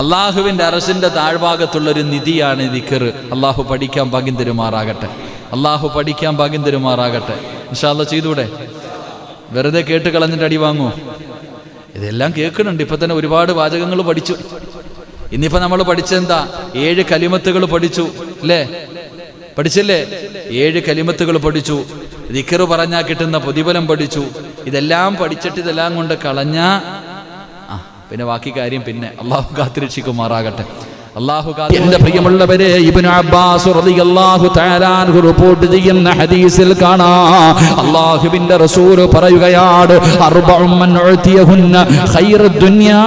അള്ളാഹുവിൻ്റെ അർശിൻ്റെ താഴ്ഭാഗത്തുള്ളൊരു നിധിയാണ് ദിക്ർ. അള്ളാഹു പഠിക്കാൻ ഭാഗ്യം തരുമാറാകട്ടെ. അള്ളാഹു പഠിക്കാൻ ഭാഗ്യം തരുമാറാകട്ടെ. ഇൻഷാ അല്ലാഹ് ചെയ്തൂടെ? വെറുതെ കേട്ട് കളഞ്ഞിട്ട് അടി വാങ്ങൂ. ഇതെല്ലാം കേൾക്കുന്നുണ്ട്. ഇപ്പം തന്നെ ഒരുപാട് വാചകങ്ങൾ പഠിച്ചു. ഇന്നിപ്പോൾ നമ്മൾ പഠിച്ചെന്താ? 7 കലിമത്തുകൾ പഠിച്ചു അല്ലേ? പഠിച്ചില്ലേ? 7 കലിമത്തുകൾ പഠിച്ചു. ദിക്ർ പറഞ്ഞാൽ കിട്ടുന്ന പ്രതിഫലം പഠിച്ചു. ഇതെല്ലാം പഠിച്ചിട്ട് ഇതെല്ലാം കൊണ്ട് കളഞ്ഞ പിന്നെ ബാക്കി കാര്യം പിന്നെ അള്ളാഹു കാത്തിരക്ഷിക്കുമാറാകട്ടെ. എന്റെ പ്രിയമുള്ളവരെ, ഇബ്നു അബ്ബാസ് റളിയല്ലാഹു തആല അൻഹു റിപ്പോർട്ട് ചെയ്യുന്ന ഹദീസിൽ കാണാം, അല്ലാഹുവിന്റെ റസൂൽ പറയുകയാണ്, അർബഉൻ മൻ ഉതിയഹുന്ന ഖൈറദ് ദുനിയാ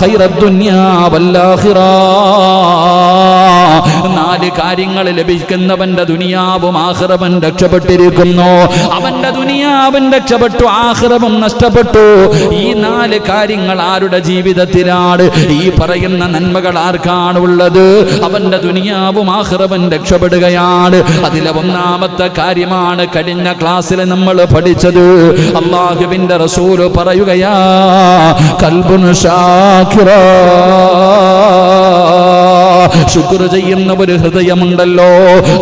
ഖൈറദ് ദുനിയാ വൽ ആഖിറ. 4 കാര്യങ്ങൾ ലഭിക്കുന്നവന്റെ ദുനിയാവും ആഖിറവും രക്ഷപ്പെട്ടിരിക്കുന്നു. അവന്റെ ദുനിയാവും രക്ഷപ്പെട്ടു, ആഖിറവും നഷ്ടപ്പെട്ടു. ഈ 4 കാര്യങ്ങൾ ആരുടെ ജീവിതത്തിലാണ്? ഈ പറയുന്ന നന്മകൾ ആർക്കാണുള്ളത്? അവന്റെ ദുനിയാവും ആഖിറവും രക്ഷപ്പെടുകയാണ്. അതിലെ ഒന്നാമത്തെ കാര്യമാണ് കഴിഞ്ഞ ക്ലാസ്സിൽ നമ്മൾ പഠിച്ചത്. അല്ലാഹുവിന്റെ റസൂൽ പറയുകയാ, ഖൽബുൻ ഷാകിറ, ശുക്ർ ചെയ്യുന്ന ഒരു ഹൃദയമുണ്ടല്ലോ,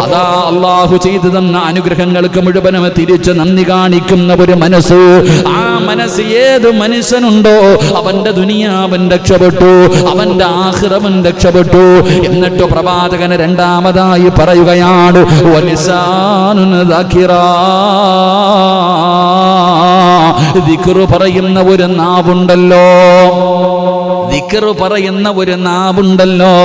അതാ അള്ളാഹു ചെയ്തു തന്ന അനുഗ്രഹങ്ങൾക്ക് മുഴുവനും തിരിച്ച് നന്ദി കാണിക്കുന്ന ഒരു മനസ്സ്. ആ മനസ്സ് ഏത് മനുഷ്യനുണ്ടോ അവന്റെ ദുനിയാവൻ രക്ഷപ്പെട്ടു, അവന്റെ ആഖിറവൻ രക്ഷപ്പെട്ടു. എന്നിട്ട് പ്രവാചകന് രണ്ടാമതായി പറയുകയാണ്, വലിസാനുൻ ദാകിറാ, ദിക്ർ പറയുന്ന ഒരു നാവുണ്ടല്ലോ, ദിക്ർ പറയുന്ന ഒരു നാവുണ്ടല്ലോ,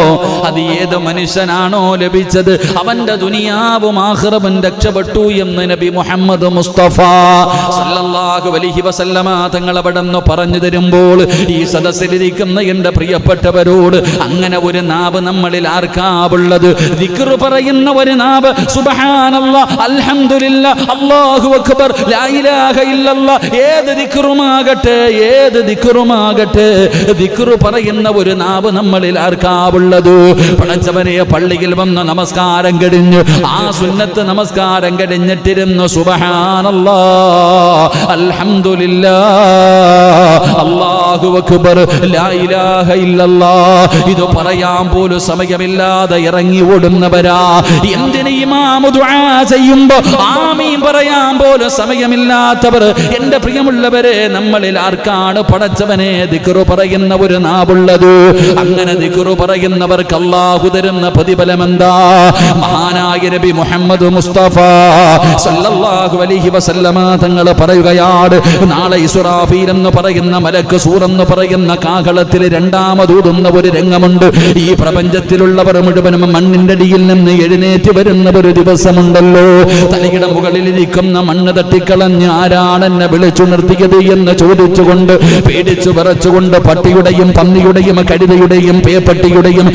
അത് ഏത് മനുഷ്യനാണോ ലഭിച്ചത് അവന്റെ ദുനിയാവും ആഖിറവും രക്ഷപ്പെട്ടു എന്ന് നബി മുഹമ്മദ് മുസ്തഫ സല്ലല്ലാഹു അലൈഹി വസല്ലമ തങ്ങൾ അവിടെന്ന് പറഞ്ഞു തരുമ്പോൾ, ഈ സദസ്സിലിരിക്കുന്ന എൻ്റെ പ്രിയപ്പെട്ടവരോട്, അങ്ങനെ ഒരു നാവ് നമ്മളിൽ ആർക്കാവുള്ളത്? ദിക്ർ പറയുന്ന ഒരു നാവ്. സുബ്ഹാനല്ലാഹ്, അൽഹംദുലില്ലാഹ്, അല്ലാഹു അക്ബർ, ലാ ഇലാഹ ഇല്ലല്ലാഹ്, ഏത് ദിക്റുമാകട്ടെ, ഏത് ദിക്റുമാകട്ടെ, ദിക്ർ പറയുന്ന ഒരു നാവ് നമ്മളിൽ ആർക്കാവുള്ളത്? പടച്ചവനെ, പള്ളിയിൽ വന്ന് നമസ്കാരം കഴിഞ്ഞ് ആ സുന്നത്ത് നമസ്കാരം കഴിഞ്ഞിട്ടിരുന്നു സുബ്ഹാനല്ലാഹ്, അൽഹംദുലില്ലാഹ്, അല്ലാഹു അക്ബർ, ലാ ഇലാഹ ഇല്ലല്ലാഹ്, ഇത് പറയാൻ പോലും സമയമില്ലാതെ ഇറങ്ങി ഓടുന്നവരാ. എന്തിന് ഇമാം ദുആ ചെയ്യുമ്പോൾ ആമീൻ പറയാൻ പോലും സമയമില്ലാത്തവർ. എൻ്റെ പ്രിയമുള്ളവരെ, നമ്മളിൽ ആർക്കാണ് പടച്ചവനെ ദിക്ർ പറയുന്ന ഒരു നാവുള്ളത്? അങ്ങനെ ദിക്ർ പറയുന്നവർക്ക് അല്ലാഹു തരുന്ന പ്രതിഫലം എന്താ? മഹാനായ നബി മുഹമ്മദ് മുസ്തഫ സല്ലല്ലാഹു അലൈഹി വസല്ലമ തങ്ങൾ പറയുകയാണ്, നാളെ ഇസ്റാഫീൽ എന്ന് പറയുന്ന മലക്ക് സൂർ എന്ന് പറയുന്ന കാഹളത്തിൽ രണ്ടാമതൂതുന്ന ഒരു രംഗമുണ്ട്. ഈ പ്രപഞ്ചത്തിലുള്ളവർ മുഴുവനും മണ്ണിന്റെ അടിയിൽ നിന്ന് എഴുന്നേറ്റ് വരുന്ന ഒരു ദിവസമുണ്ടല്ലോ. തലയുടെ മുകളിലിരിക്കുന്ന മണ്ണ് തട്ടിക്കളഞ്ഞ് ആരാണ് എന്നെ വിളിച്ചു നിർത്തിയത് എന്ന് ചോദിച്ചുകൊണ്ട് പേടിച്ചു വിറച്ചുകൊണ്ട് പട്ടിയുടെയും പന്നിയുടെയും കഴുതയുടെയും പേപ്പട്ടിയുടെയും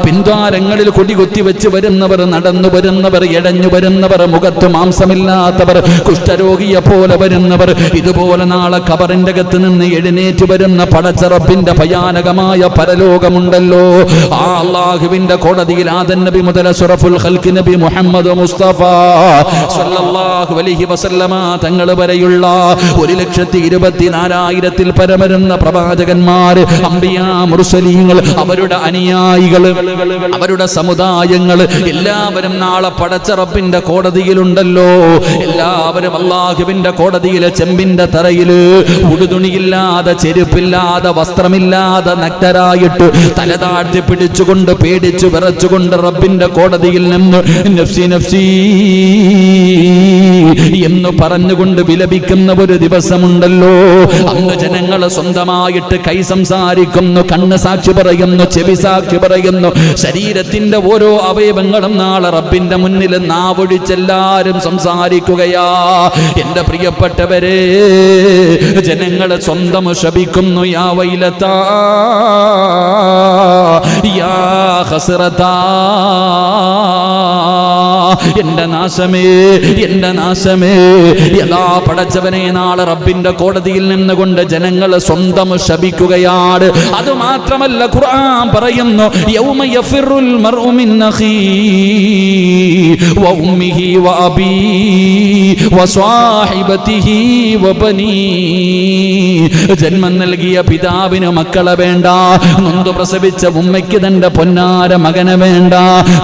പിൻദ്വാരങ്ങളിൽ കൊടികുത്തി വെച്ച് വരുന്നവർ, നടന്നു വരുന്നവർ, ഇഴഞ്ഞു വരുന്നവർ, മുഖത്ത് മാംസമില്ലാത്തവർ, കുഷ്ഠരോഗിയെ പോലെ വരുന്നവർ, ഇതുപോലെ നാളെ ഖബറിന്റെ അകത്ത് നിന്ന് എഴുന്നേറ്റ് വരുന്ന പടച്ചറപ്പിന്റെ ഭയാനകമായ പരലോകമുണ്ടല്ലോ. ആ അല്ലാഹുവിന്റെ കോടതിയിൽ ആദം നബി മുതൽ അഷ്റഫുൽ ഖൽഖ് നബി മുഹമ്മദ് മുസ്തഫ സല്ലല്ലാഹു അലൈഹി വസല്ലമ തങ്ങൾ വരെയുള്ള 1,24,000 പരമരുന്ന പ്രവാചകന്മാർ, അംബിയാ, മുർസലീങ്ങൾ, അവരുടെ അനുയായികൾ, അവരുടെ സമുദായങ്ങൾ എല്ലാവരും നാളെ പടച്ച റബ്ബിന്റെ കോടതിയിലുണ്ടല്ലോ. എല്ലാവരും അല്ലാഹുവിന്റെ കോടതിയിലെ ചെമ്പിന്റെ തറയില് ഉടുതുണിയില്ലാതെ, ചെരുപ്പില്ലാതെ, വസ്ത്രമില്ലാതെ, നഗ്നരായിട്ട് തല താഴ്ത്തി പിടിച്ചുകൊണ്ട് പേടിച്ചു വിറച്ചുകൊണ്ട് റബ്ബിന്റെ കോടതിയിൽ നിന്ന് നഫ്സി നഫ്സി എന്ന് പറഞ്ഞുകൊണ്ട് വിലപിക്കുന്ന ഒരു ദിവസമുണ്ടല്ലോ. അന്ന് ജനങ്ങൾ സ്വന്തമായിട്ട് കൈ സംസാരിക്കുന്നു, കണ്ണ് സാക്ഷി പറയുന്നു, ചെവി സാക്ഷി പറയുന്നു, ശരീരത്തിന്റെ ഓരോ അവയവങ്ങളും നാളെ റബ്ബിന്റെ മുന്നിൽ നാവൊഴിച്ചെല്ലാരും സംസാരിക്കുകയാ. എന്റെ പ്രിയപ്പെട്ടവരെ, ജനങ്ങൾ സ്വന്തം ശപിക്കുന്നു, യാ വൈലതാ യാ ഖസ്റതാ, എന്റെ നാശമേ, എന്റെ നാശമേ. യഥാ പടച്ചവനെ നാളെ റബ്ബിന്റെ കോടതിയിൽ നിന്നുകൊണ്ട് ജനങ്ങൾ സ്വന്തം ശപിക്കുകയാണ്. അത് മാത്രമല്ല ഖുർആൻ പറയുന്നു, യൗമ യഫിറുൽ മർഉ മിൻ അഖീ വ ഉമ്മിഹി വ അബീ വ സ്വാഹിബതിഹി വ ബനീ. ജന്മം നൽകിയ പിതാവിന് മക്കളെ വേണ്ട, നൊന്തു പ്രസവിച്ച ഉമ്മയ്ക്ക് തന്റെ പൊന്നാര മകനെ വേണ്ട,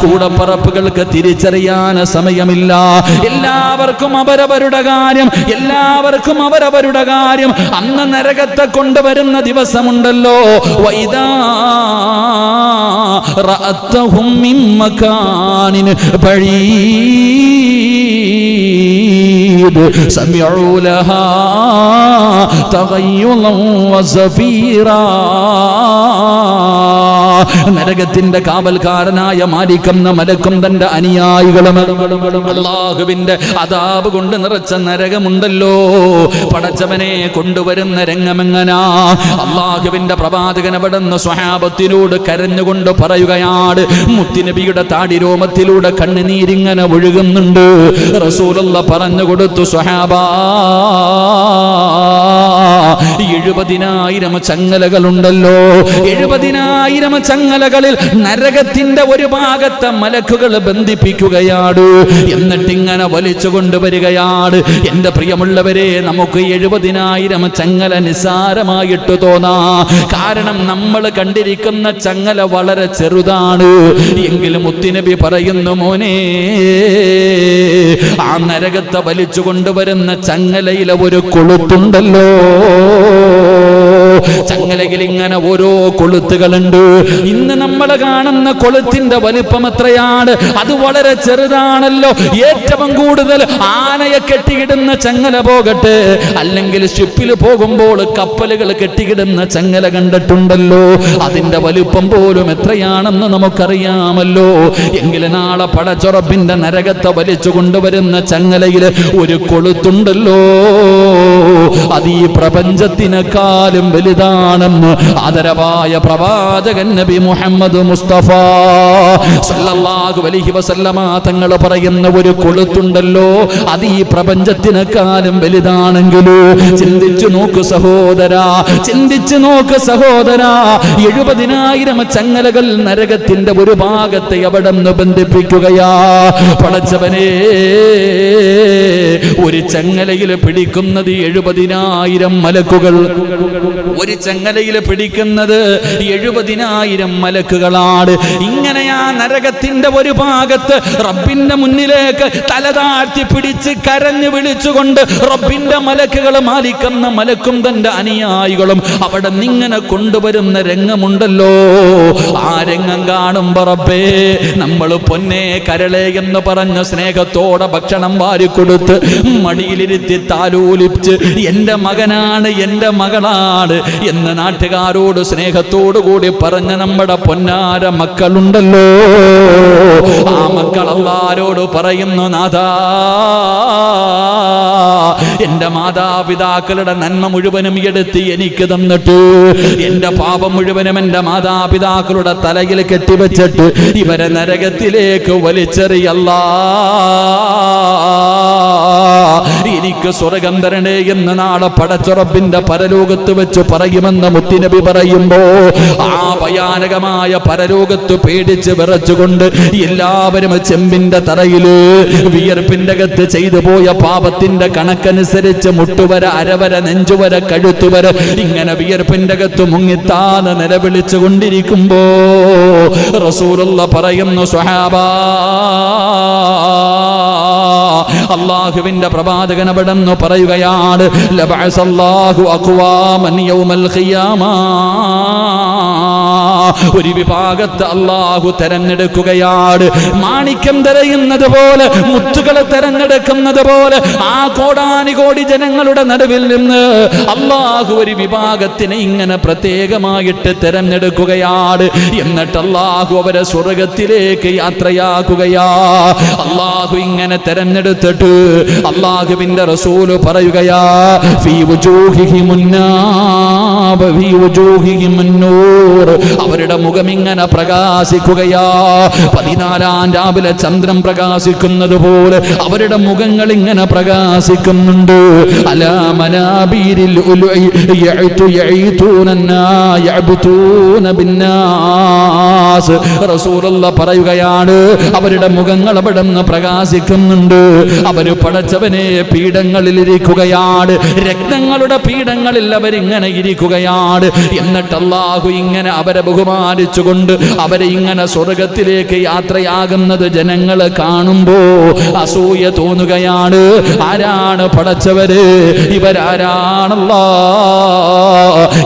കൂടപ്പറപ്പുകൾക്ക് തിരിച്ചറിയാൻ സമയമില്ല. എല്ലാവർക്കും അവരവരുടെ കാര്യം, എല്ലാവർക്കും അവരവരുടെ കാര്യം. അന്ന് നരകത്തെ കൊണ്ടുവരുന്ന ദിവസമുണ്ടല്ലോ, വൈദാ റഅത്തഹും മിൻ മകാനിൻ ബഈദ് സമിഉ ലഹാ തഗയ്യുളൻ വസഫീറാ. നരകത്തിന്റെ കാവൽക്കാരനായ മാലിക്കെന്ന മലക്കും തന്റെ അനുയായികളും അല്ലാഹുവിന്റെ അദാബ് കൊണ്ട് നിറച്ച നരകമുണ്ടല്ലോ. പടച്ചവനെ കൊണ്ടുവരുന്ന രംഗമെങ്ങനാ? അല്ലാഹുവിന്റെ പ്രവാചകൻ അവിടുന്ന് സ്വഹാബത്തിനോട് കരഞ്ഞുകൊണ്ട് പറയുകയാണ്, മുത്തുനബിയുടെ താടിരോമത്തിലൂടെ കണ്ണുനീരിങ്ങനെ ഒഴുകുന്നുണ്ട്. റസൂലുള്ളാഹി പറഞ്ഞു കൊടുത്തു, സ്വഹാബാ 70,000 ചങ്ങലകളുണ്ടല്ലോ, 70,000 ചങ്ങലകളിൽ നരകത്തിന്റെ ഒരു ഭാഗത്തെ മലക്കുകൾ ബന്ധിപ്പിക്കുകയാണ്, എന്നിട്ടിങ്ങനെ വലിച്ചു കൊണ്ടുവരികയാണ്. എന്റെ പ്രിയമുള്ളവരെ, നമുക്ക് 70,000 ചങ്ങല നിസ്സാരമായിട്ട് തോന്നാ. കാരണം നമ്മൾ കണ്ടിരിക്കുന്ന ചങ്ങല വളരെ ചെറുതാണ്. എങ്കിലും മുത്തുനബി പറയുന്നു, മോനെ, ആ നരകത്തെ വലിച്ചു കൊണ്ടുവരുന്ന ചങ്ങലയിലെ ഒരു കൊളുത്തുണ്ടല്ലോ, ചങ്ങലയിൽ ഇങ്ങനെ ഓരോ കൊളുത്തുകളുണ്ട്. ഇന്ന് നമ്മൾ കാണുന്ന കൊളുത്തിന്റെ വലിപ്പം എത്രയാണ്? അത് വളരെ ചെറുതാണല്ലോ. ഏറ്റവും കൂടുതൽ ആനയെ കെട്ടിയിടുന്ന ചങ്ങല പോകട്ടെ, അല്ലെങ്കിൽ ഷിപ്പിൽ പോകുമ്പോൾ കപ്പലുകൾ കെട്ടിയിടുന്ന ചങ്ങല കണ്ടിട്ടുണ്ടല്ലോ, അതിന്റെ വലിപ്പം പോലും എത്രയാണെന്ന് നമുക്കറിയാമല്ലോ. എങ്കിലും നാളെ പടച്ചുറപ്പിന്റെ നരകത്തെ വലിച്ചു കൊണ്ടുവരുന്ന ചങ്ങലയിൽ ഒരു കൊളുത്തുണ്ടല്ലോ, അത് ഈ പ്രപഞ്ചത്തിനെക്കാളും വലുതാണെന്ന് ആദരവായ പ്രവാചകൻ നബി മുഹമ്മദ് മുസ്തഫ സല്ലല്ലാഹു അലൈഹി വസല്ലമ തങ്ങൾ പറയുന്ന ഒരു കൊളുത്തുണ്ടല്ലോ, അത് ഈ പ്രപഞ്ചത്തിനെക്കാളും വലുതാണെങ്കിലോ ചിന്തിച്ചു നോക്ക് സഹോദരാ, ചിന്തിച്ചു നോക്ക് സഹോദരാ. 70,000 ചങ്ങലകൾ നരകത്തിന്റെ ഒരു ഭാഗത്തെ അവിടെ നിന്ന് ബന്ധിപ്പിക്കുകയാ. പടച്ചവനെ, ഒരു ചങ്ങലയിൽ പിടിക്കുന്നത് 70,000 മലക്കുകൾ, ഒരു ചങ്ങലയിൽ പിടിക്കുന്നത് 70,000 മലക്കുകളാണ്. ഇങ്ങനെ ആ നരകത്തിന്റെ ഒരു ഭാഗത്ത് റബ്ബിന്റെ മുന്നിലേക്ക് തലതാഴ്ത്തി പിടിച്ച് കരഞ്ഞു വിളിച്ചുകൊണ്ട് റബ്ബിന്റെ മലക്കുകൾ, മാലിക്കെന്ന മലക്കും തന്റെ അനുയായികളും അവിടെ നിങ്ങനെ കൊണ്ടുവരുന്ന രംഗമുണ്ടല്ലോ. ആ രംഗം കാണുമ്പോ റബ്ബേ, നമ്മൾ പൊന്നെ കരളെ എന്ന് പറഞ്ഞ സ്നേഹത്തോടെ ഭക്ഷണം വാരിക്കൊടുത്ത് മടിയിലിരുത്തി താലോലിച്ച് എന്റെ മകനാണ്, എന്റെ മകളാണ് എന്ന് നാട്ടുകാരോട് സ്നേഹത്തോടു കൂടി പറഞ്ഞ നമ്മുടെ പൊന്നാര മക്കളുണ്ടല്ലോ, ആ മക്കൾ അല്ലാഹുവോട് പറയുന്നു, നാഥാ, എന്റെ മാതാപിതാക്കളുടെ നന്മ മുഴുവനും എടുത്ത് എനിക്ക് തന്നിട്ട് എന്റെ പാപം മുഴുവനും എന്റെ മാതാപിതാക്കളുടെ തലയിൽ കെട്ടിവെച്ചിട്ട് ഇവരെ നരകത്തിലേക്ക് വലിച്ചെറിയല്ലാ, എനിക്ക് സ്വർഗം തരണേ എന്ന് നാളെ പടച്ചുറപ്പിന്റെ പരലോകത്ത് വെച്ച് പറയുമെന്ന് മുത്തുനബി പറയുമ്പോ, ആ ഭയാനകമായ പരലോകത്ത് പേടിച്ച് വിറച്ചുകൊണ്ട് എല്ലാവരും ചെമ്പിന്റെ തറയില് വിയർപ്പിന്റെ അകത്ത് ചെയ്തു പോയ പാപത്തിന്റെ കണക്കനുസരിച്ച് മുട്ടുവര, അരവര, നെഞ്ചുവര, കഴുത്തുവര ഇങ്ങനെ വിയർപ്പിന്റെ അകത്ത് മുങ്ങിത്താന്ന് നിലവിളിച്ചു കൊണ്ടിരിക്കുമ്പോ റസൂലുള്ളാഹി പറയുന്നു, സ്വഹാബാ, അല്ലാഹുവിന്റെ പ്രവാചകൻ അവിടെന്ന് പറയുകയാണ്, ലബഅസല്ലാഹു അഖ്വാമൻ യൗമൽ ഖിയാമ, ഒരു വിഭാഗത്തെ അല്ലാഹു തെരഞ്ഞെടുക്കുകയാണ്. മാണിക്യം തിരയുന്നത് പോലെ, മുത്തുകളെ തെരഞ്ഞെടുക്കുന്നത് പോലെ ആ കോടാനുകോടി ജനങ്ങളുടെ നടുവിൽ നിന്ന് അല്ലാഹു ഒരു വിഭാഗത്തിനെ ഇങ്ങനെ പ്രത്യേകമായിട്ട് തെരഞ്ഞെടുക്കുകയാണ്. എന്നിട്ട് അല്ലാഹു അവരെ സ്വർഗത്തിലേക്ക് യാത്രയാക്കുകയാ. അല്ലാഹു ഇങ്ങനെ തെരഞ്ഞെടുത്തിട്ട് അല്ലാഹുവിന്റെ റസൂല് പറയുകയാ, ഫീ വുജൂഹിഹിമുൻ നാർ ഫീ വുജൂഹിഹിമുൻ നൂർ, അവർ അവരുടെ മുഖം ഇങ്ങനെ പ്രകാശിക്കുകയാ. 14-ാം രാവിലെ ചന്ദ്രൻ പ്രകാശിക്കുന്നത് പോലെ അവരുടെ മുഖങ്ങൾ ഇങ്ങനെ പ്രകാശിക്കുന്നുണ്ട്. അലാ മനാബീരിൽ ഉലുഇ യഅ്ബുതൂന ബിന്നാസ്. റസൂലുള്ളാഹി പറയുകയാണ്, അവരുടെ മുഖങ്ങൾ അവിടെ നിന്ന് പ്രകാശിക്കുന്നുണ്ട്. അവര് പടച്ചവനെ പീഠങ്ങളിൽ ഇരിക്കുകയാണ്, രക്തങ്ങളുടെ പീഠങ്ങളിൽ അവരിങ്ങനെ ഇരിക്കുകയാണ്. എന്നിട്ട് അല്ലാഹു ഇങ്ങനെ അവരെ ബഹുമാനിച്ചുകൊണ്ട് അവരെ ഇങ്ങനെ സ്വർഗത്തിലേക്ക് യാത്രയാകുന്നത് ജനങ്ങൾ കാണുമ്പോ അസൂയ തോന്നുകയാണ്. ആരാണ് പടച്ചവര്? ഇവരാരാണല്ലാ?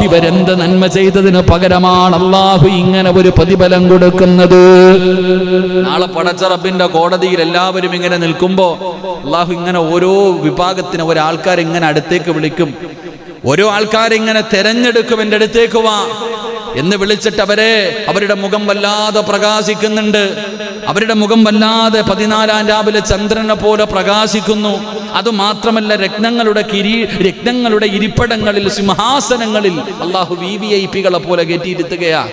ഇവരെന്ത് നന്മ ചെയ്തതിന് പകരമാണ് അല്ലാഹു ഇങ്ങനെ ഒരു പ്രതിഫലം കൊടുക്കുന്നത്? നാളെ പടച്ച റബ്ബിന്റെ കോടതിയിൽ എല്ലാവരും ഇങ്ങനെ നിൽക്കുമ്പോ അല്ലാഹു ഇങ്ങനെ ഓരോ വിഭാഗത്തിന് ഒരാൾക്കാരെ ഇങ്ങനെ അടുത്തേക്ക് വിളിക്കും. ഓരോ ആൾക്കാരെ ഇങ്ങനെ തെരഞ്ഞെടുക്കും, എൻ്റെ അടുത്തേക്ക് വാ എന്ന് വിളിച്ചിട്ട് അവരുടെ മുഖം വല്ലാതെ പ്രകാശിക്കുന്നുണ്ട്. അവരുടെ മുഖം വല്ലാതെ 14-ാം രാവിലെ ചന്ദ്രനെ പോലെ പ്രകാശിക്കുന്നു. അതുമാത്രമല്ല, രത്നങ്ങളുടെ ഇരിപ്പിടങ്ങളിൽ, സിംഹാസനങ്ങളിൽ അല്ലാഹു വിവിഐപികളെ പോലെ കയറ്റിയിരുത്തുകയാ.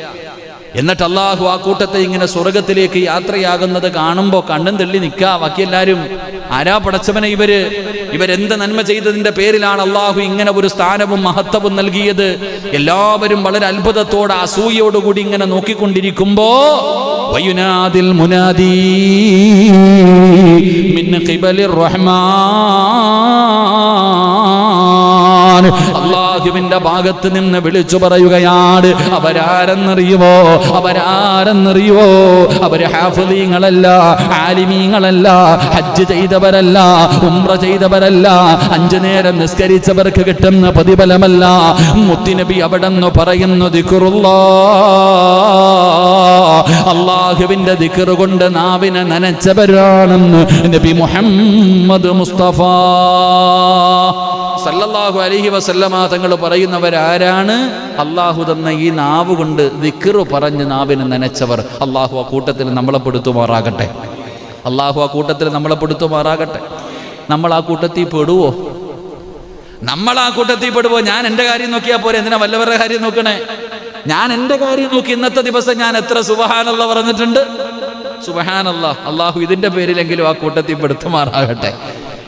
എന്നിട്ട് അല്ലാഹു ആ കൂട്ടത്തെ ഇങ്ങനെ സ്വർഗത്തിലേക്ക് യാത്രയാകുന്നത് കാണുമ്പോൾ കണ്ണും തള്ളി നിൽക്കാ. ബാക്കി എല്ലാവരും ആരാ പടച്ചവനെ ഇവരെന്ത് നന്മ ചെയ്തതിന്റെ പേരിലാണ് അല്ലാഹു ഇങ്ങനെ ഒരു സ്ഥാനവും മഹത്വവും നൽകിയത്? എല്ലാവരും വളരെ അത്ഭുതത്തോടെ അസൂയോടുകൂടി ഇങ്ങനെ നോക്കിക്കൊണ്ടിരിക്കുമ്പോ വയുനാദിൽ മുനാദി മിൻ ഖിബലിർ റഹ്മാൻ. അല്ലാഹുവിന്റെ ഭാഗത്ത് നിന്ന് വിളിച്ചു പറയുകയാണ്, അവരാരെന്നറിയുമോ? അവര് ഹാഫിളീങ്ങളല്ല, ആലിമീങ്ങളല്ല, ഹജ്ജ് ചെയ്തവരല്ല, ഉംറ ചെയ്തവരല്ല, 5 നേരം നിസ്കരിച്ചവർക്ക് കിട്ടുന്ന പ്രതിഫലമല്ല. മുത്തുനബി അവിടെന്ന് പറയുന്നു, ദിക്റുല്ലാഹ്, അല്ലാഹുവിന്റെ ദിക്ർ കൊണ്ട് നാവിനെ നനച്ചവരാണെന്ന് നബി മുഹമ്മദ് മുസ്തഫ സല്ലല്ലാഹു അലൈഹി വസല്ലമ തങ്ങൾ പറയുന്നവരാരാണ്? അല്ലാഹു തന്ന ഈ നാവ് കൊണ്ട് ദിക്ർ പറഞ്ഞ് നാവിനെ നനച്ചവർ. അല്ലാഹു ആ കൂട്ടത്തിൽ നമ്മളെ പെടുത്തുമാറാകട്ടെ. നമ്മൾ ആ കൂട്ടത്തിൽ പെടുവോ? ഞാൻ എൻ്റെ കാര്യം നോക്കിയാൽ പോരെ? എന്തിനാ വല്ലവരുടെ കാര്യം നോക്കണേ? ഞാൻ എൻ്റെ കാര്യം നോക്കി ഇന്നത്തെ ദിവസം ഞാൻ എത്ര സുബ്ഹാനല്ലാഹ് പറഞ്ഞിട്ടുണ്ട്. സുബ്ഹാനല്ലാഹ്. അല്ലാഹു ഇതിന്റെ പേരിലെങ്കിലും ആ കൂട്ടത്തിൽ പെടുത്തുമാറാകട്ടെ.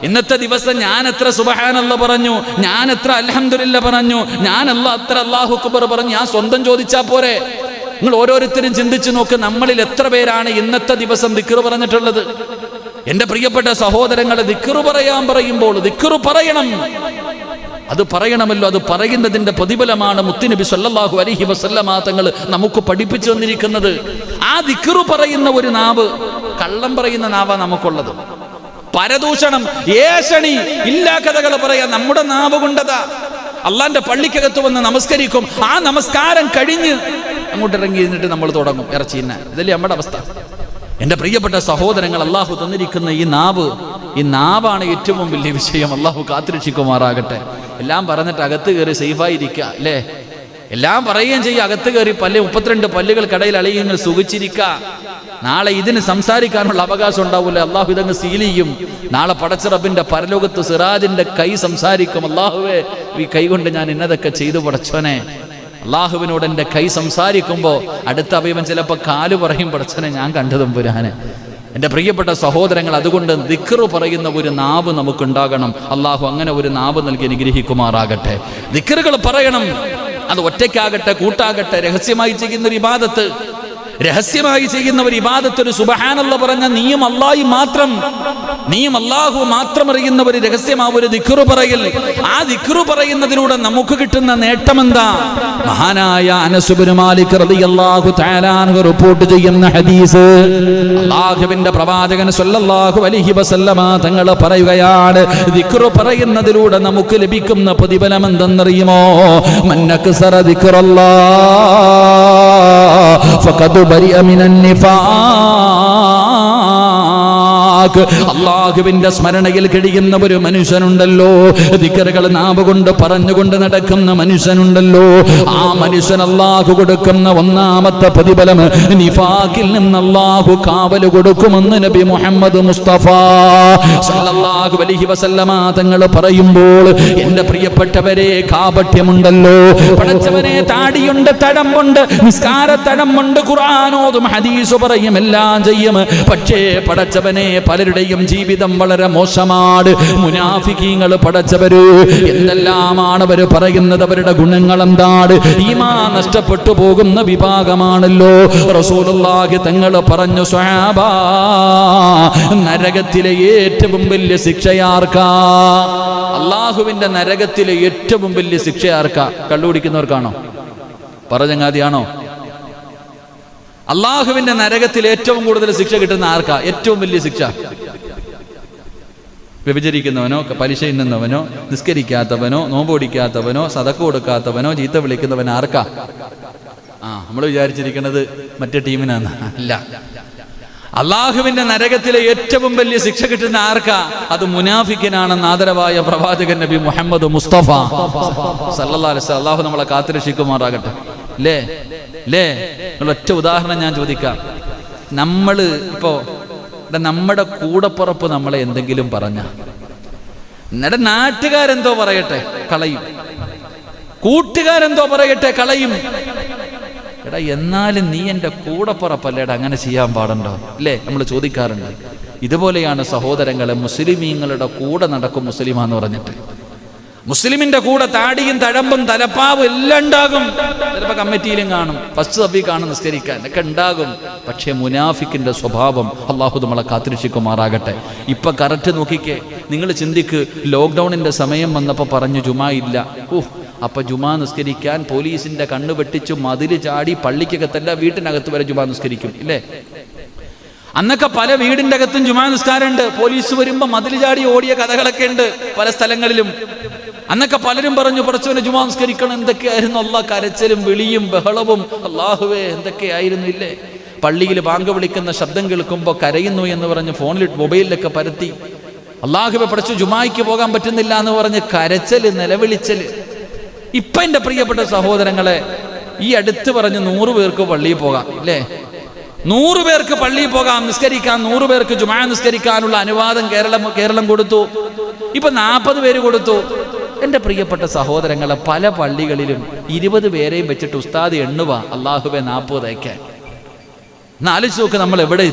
ഇന്നത്തെ ദിവസം ഞാൻ എത്ര സുബ്ഹാനല്ലാഹ് പറഞ്ഞു, ഞാൻ എത്ര അൽഹംദുലില്ലാഹ് പറഞ്ഞു, ഞാൻ എത്ര അല്ലാഹു അക്ബർ പറഞ്ഞു. ഞാൻ സ്വന്തം ചോദിച്ചാ പോരെ? നിങ്ങൾ ഓരോരുത്തരും ചിന്തിച്ചു നോക്ക്, നമ്മളിൽ എത്ര പേരാണ് ഇന്നത്തെ ദിവസം ദിക്ർ പറഞ്ഞിട്ടുള്ളത്? എൻ്റെ പ്രിയപ്പെട്ട സഹോദരങ്ങളെ, ദിക്ർ പറയുമ്പോൾ ദിക്ർ പറയണം. അത് പറയണമല്ലോ. അത് പറയുന്നതിന്റെ പ്രതിഫലമാണ് മുത്തുനബി സല്ലല്ലാഹു അലൈഹി വസല്ലമ തങ്ങൾ നമുക്ക് പഠിപ്പിച്ചു തന്നിരിക്കുന്നത്. ആ ദിക്ർ പറയുന്ന ഒരു നാവ്, കള്ളം പറയുന്ന നാവാ നമുക്കുള്ളത്. പരദൂഷണം, ഏഷണി, ഇല്ലാ കഥകൾ പറയാൻ നമ്മുടെ നാവ് കൊണ്ടതാ. അള്ളാന്റെ പള്ളിക്കകത്ത് വന്ന് നമസ്കരിക്കും, ആ നമസ്കാരം കഴിഞ്ഞ് അങ്ങോട്ട് ഇറങ്ങി ഇരുന്നിട്ട് നമ്മൾ തുടങ്ങും ഇറച്ചി തിന്നാൻ. ഇതല്ലേ നമ്മുടെ അവസ്ഥ. എൻ്റെ പ്രിയപ്പെട്ട സഹോദരങ്ങൾ, അള്ളാഹു തന്നിരിക്കുന്ന ഈ നാവാണ് ഏറ്റവും വലിയ വിഷയം. അള്ളാഹു കാത്തുരക്ഷിക്കുമാറാകട്ടെ. എല്ലാം പറഞ്ഞിട്ട് അകത്ത് കയറി സേഫായിരിക്കുക അല്ലേ? എല്ലാം പറയുകയും ചെയ്യുക, അകത്ത് കയറി 32 പല്ലുകൾ കടയിൽ അളിയുങ്ങൾ സുഖിച്ചിരിക്കുക. നാളെ ഇതിന് സംസാരിക്കാനുള്ള അവകാശം ഉണ്ടാവില്ല. അള്ളാഹു ഇതങ്ങ് സീൽ ചെയ്യും. നാളെ പടച്ച റബ്ബിന്റെ പരലോകത്ത് സിറാജിന്റെ കൈ സംസാരിക്കും. അള്ളാഹുവേ, ഈ കൈ കൊണ്ട് ഞാൻ ഇന്നതൊക്കെ ചെയ്തു പടച്ചോനെ. അള്ളാഹുവിനോട് എൻ്റെ കൈ സംസാരിക്കുമ്പോൾ അടുത്ത അവയവൻ ചിലപ്പോൾ കാല് പറയും, പടച്ചോനെ ഞാൻ കണ്ടതും പുരാനെ. എൻ്റെ പ്രിയപ്പെട്ട സഹോദരങ്ങൾ, അതുകൊണ്ട് ദിക്ർ പറയുന്ന ഒരു നാവ് നമുക്കുണ്ടാകണം. അള്ളാഹു അങ്ങനെ ഒരു നാവ് നൽകി അനുഗ്രഹിക്കുമാറാകട്ടെ. ദിക്റുകൾ പറയണം. അത് ഒറ്റയ്ക്കാകട്ടെ, കൂട്ടാകട്ടെ, രഹസ്യമായി ചെയ്യുന്ന ഒരു ഇബാദത്ത്, ഒരു സുബ്ഹാനല്ലാഹ് പറഞ്ഞ നീയും അല്ലാഹു മാത്രം അറിയുന്ന ഒരു രഹസ്യമാ ഒരു ദിക്ർ പറയൽ. ആ ദിക്ർ പറയുന്നതിലൂടെ നമുക്ക് കിട്ടുന്ന നേട്ടം എന്താ? മഹാനായ അനസ് ഇബ്നു മാലിക് റളിയല്ലാഹു തആല അൻഹു റിപ്പോർട്ട് ചെയ്യുന്ന ഹദീസ്, അല്ലാഹുവിന്റെ പ്രവാചകൻ സല്ലല്ലാഹു അലൈഹി വസല്ലമ തങ്ങൾ പറയുകയാണ്, ദിക്ർ പറയുന്നതിലൂടെ നമുക്ക് ലഭിക്കുന്ന പ്രതിഫലം എന്തെന്നറിയുമോ? മന്നക്സറ ദിക്റല്ലാഹ് ഫഖദ് ബരിഅ മിനൻ നിഫാഖ്. അള്ളാഹുവിന്റെ സ്മരണയിൽ കഴിയുന്ന ഒരു മനുഷ്യനുണ്ടല്ലോ, ദിക്റുകൾ നാവ് കൊണ്ട് പറഞ്ഞുകൊണ്ട് നടക്കുന്ന മനുഷ്യനുണ്ടല്ലോ, ആ മനുഷ്യൻ അള്ളാഹു കൊടുക്കുന്ന ഒന്നാമത്തെ പ്രതിഫലം നിഫാഖിൽ നിന്ന് അള്ളാഹു കാവല് കൊടുക്കുമെന്ന് നബി മുഹമ്മദ് മുസ്തഫ സല്ലല്ലാഹു അലൈഹി വസല്ലമ തങ്ങൾ പറയുമ്പോൾ, എന്റെ പ്രിയപ്പെട്ടവരെ, കാപട്യമുണ്ടല്ലോ, പടച്ചവനെ, താടിയുണ്ട്, തടമ്പുണ്ട്, നിസ്കാര തടമ്പുണ്ട്, ഖുർആനോതും ഹദീസ് പറയും, എല്ലാം ചെയ്യും. പക്ഷേ പടച്ചവനെ, പലരുടെയും ജീവിതം വളരെ മോശമാണ്. മുനാഫിക്കീങ്ങൾ പടച്ചവര് എന്തെല്ലാമാണ് അവർ പറയുന്നത്, അവരുടെ ഗുണങ്ങൾ എന്താണ്? ഈമാൻ നഷ്ടപ്പെട്ടു പോകുന്ന വിഭാഗമാണല്ലോ. റസൂലുള്ളാഹി തങ്ങൾ പറഞ്ഞു, സ്വഹാബാ, നരകത്തിലെ ഏറ്റവും വലിയ ശിക്ഷയാർക്കാ? അള്ളാഹുവിന്റെ നരകത്തിലെ ഏറ്റവും വലിയ ശിക്ഷയാർക്കാ? കള്ളുകുടിക്കുന്നവർക്കാണോ? പറചങ്ങാതിയാണോ? അള്ളാഹുവിന്റെ നരകത്തിൽ ഏറ്റവും കൂടുതൽ ശിക്ഷ കിട്ടുന്ന ആർക്കാ? ഏറ്റവും വലിയ ശിക്ഷ വ്യഭിചരിക്കുന്നവനോ, പലിശ ഇന്നുന്നവനോ, നിസ്കരിക്കാത്തവനോ, നോമ്പൊടിക്കാത്തവനോ, സദക്ക കൊടുക്കാത്തവനോ, ചീത്ത വിളിക്കുന്നവൻ ആർക്കാ? നമ്മൾ വിചാരിച്ചിരിക്കുന്നത് മറ്റേ ടീമിനാണ്. അല്ല, അള്ളാഹുവിന്റെ നരകത്തിലെ ഏറ്റവും വലിയ ശിക്ഷ കിട്ടുന്ന ആർക്കാ? അത് മുനാഫിക്കിനാണെന്ന് ആദരവായ പ്രവാചകൻ നബി മുഹമ്മദ് മുസ്തഫ സല്ലല്ലാഹു അലൈഹി വസല്ലം. അള്ളാഹു നമ്മളെ കാത്തുരക്ഷിക്കുമാറാകട്ടെ. ഒറ്റ ഉദാഹരണം ഞാൻ ചോദിക്കാം. നമ്മള് ഇപ്പോ നമ്മുടെ കൂടപ്പുറപ്പ് നമ്മളെ എന്തെങ്കിലും പറഞ്ഞ, എന്നിട്ട് നാട്ടുകാരെന്തോ പറയട്ടെ, കളയും. കൂട്ടുകാരെന്തോ പറയട്ടെ, കളയും. എടാ, എന്നാലും നീ എൻ്റെ കൂടപ്പുറപ്പല്ലേടാ, അങ്ങനെ ചെയ്യാൻ പാടുണ്ടോ? അല്ലേ, നമ്മൾ ചോദിക്കാറുണ്ട്. ഇതുപോലെയാണ് സഹോദരങ്ങളെ, മുസ്ലിമീങ്ങളുടെ കൂടെ നടക്കും മുസ്ലിമാന്ന് പറഞ്ഞിട്ട്. മുസ്ലിമിന്റെ കൂടെ താടിയും തഴമ്പും തലപ്പാവും എല്ലാം ഉണ്ടാകും. ചിലപ്പോൾ കമ്മിറ്റിയിലും കാണും, ഫസ്റ്റ് സഭയിൽ കാണും, നിസ്കരിക്കാൻ ഒക്കെ ഉണ്ടാകും. പക്ഷേ മുനാഫിക്കിന്റെ സ്വഭാവം അള്ളാഹു നമ്മളെ കാത്തിരക്ഷിക്കുമാറാകട്ടെ. ഇപ്പൊ കറക്റ്റ് നോക്കിക്കേ, നിങ്ങൾ ചിന്തിക്ക്, ലോക്ക്ഡൌണിന്റെ സമയം വന്നപ്പോൾ പറഞ്ഞു ജുമാ ഇല്ല. അപ്പൊ ജുമാ നിസ്കരിക്കാൻ പോലീസിന്റെ കണ്ണ് വെട്ടിച്ചു മതില് ചാടി പള്ളിക്കകത്തല്ല വീട്ടിനകത്ത് വരെ ജുമാ നിസ്കരിക്കും, ഇല്ലേ? അന്നൊക്കെ പല വീടിന്റെ അകത്തും ജുമാ നിസ്കാരമുണ്ട്. പോലീസ് വരുമ്പോ മതില് ചാടി ഓടിയ കഥകളൊക്കെ ഉണ്ട് പല സ്ഥലങ്ങളിലും. അന്നൊക്കെ പലരും പറഞ്ഞു, പടച്ചവനെ ജുമാ നിസ്കരിക്കണം. എന്തൊക്കെയായിരുന്നു അള്ളാഹ്, കരച്ചിലും വിളിയും ബഹളവും, അള്ളാഹുവേ എന്തൊക്കെയായിരുന്നു, ഇല്ലേ? പള്ളിയിൽ ബാങ്ക് വിളിക്കുന്ന ശബ്ദം കേൾക്കുമ്പോൾ കരയുന്നു എന്ന് പറഞ്ഞ് ഫോണിൽ മൊബൈലിലൊക്കെ പരത്തി, അള്ളാഹുവെ പടച്ചു ജുമായ്ക്ക് പോകാൻ പറ്റുന്നില്ല എന്ന് പറഞ്ഞ് കരച്ചല്, നിലവിളിച്ചല്. ഇപ്പൊ എന്റെ പ്രിയപ്പെട്ട സഹോദരങ്ങളെ, ഈ അടുത്ത് പറഞ്ഞ് 100 പേർക്ക് പള്ളിയിൽ പോകാം, അല്ലേ? 100 പേർക്ക് പള്ളിയിൽ പോകാം, നിസ്കരിക്കാം. 100 പേർക്ക് ജുമാ നിസ്കരിക്കാനുള്ള അനുവാദം കേരളം കൊടുത്തു. ഇപ്പൊ 40 പേര് കൊടുത്തു. എന്റെ പ്രിയപ്പെട്ട സഹോദരങ്ങളെ, പല പള്ളികളിലും 20 പേരെയും വെച്ചിട്ട് ഉസ്താദ് എണ്ണുക, അള്ളാഹുവെ 40 അയക്കാൻ. ആലോചിച്ച് നോക്ക്, നമ്മൾ എവിടെ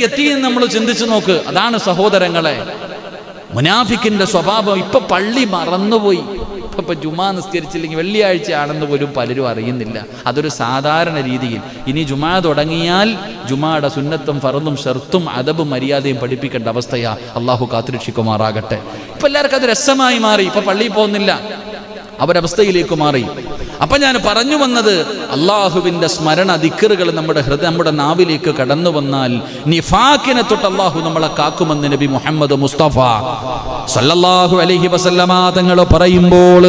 എത്തിയെന്ന് നമ്മൾ ചിന്തിച്ചു നോക്ക്. അതാണ് സഹോദരങ്ങളെ മുനാഫിക്കിന്റെ സ്വഭാവം. ഇപ്പൊ പള്ളി മറന്നുപോയി. ഇപ്പൊ ജുമാ നിസ്കരിച്ചില്ലെങ്കിൽ വെള്ളിയാഴ്ച ആണെന്ന് പോലും പലരും അറിയുന്നില്ല. അതൊരു സാധാരണ രീതിയിൽ. ഇനി ജുമാ തുടങ്ങിയാൽ ജുമായുടെ സുന്നത്തും ഫർളും ഷർത്തും അദബും മര്യാദയും പഠിപ്പിക്കേണ്ട അവസ്ഥയാ. അള്ളാഹു കാത്തുരക്ഷിക്കുമാറാകട്ടെ. ഇപ്പൊ എല്ലാവർക്കും അത് രസമായി മാറി. ഇപ്പൊ പള്ളിയിൽ പോകുന്നില്ല, അവരവസ്ഥയിലേക്ക് മാറി. അപ്പൊ ഞാൻ പറഞ്ഞു വന്നത്, അള്ളാഹുവിന്റെ സ്മരണ, ദിക്റുകൾ നമ്മുടെ നാവിലേക്ക് കടന്നു വന്നാൽ നിഫാഖിനെ തൊട്ട് അള്ളാഹു നമ്മളെ കാക്കുമെന്ന് നബി മുഹമ്മദ് മുസ്തഫ സല്ലല്ലാഹു അലൈഹി വസല്ലമ തങ്ങൾ പറയുമ്പോൾ,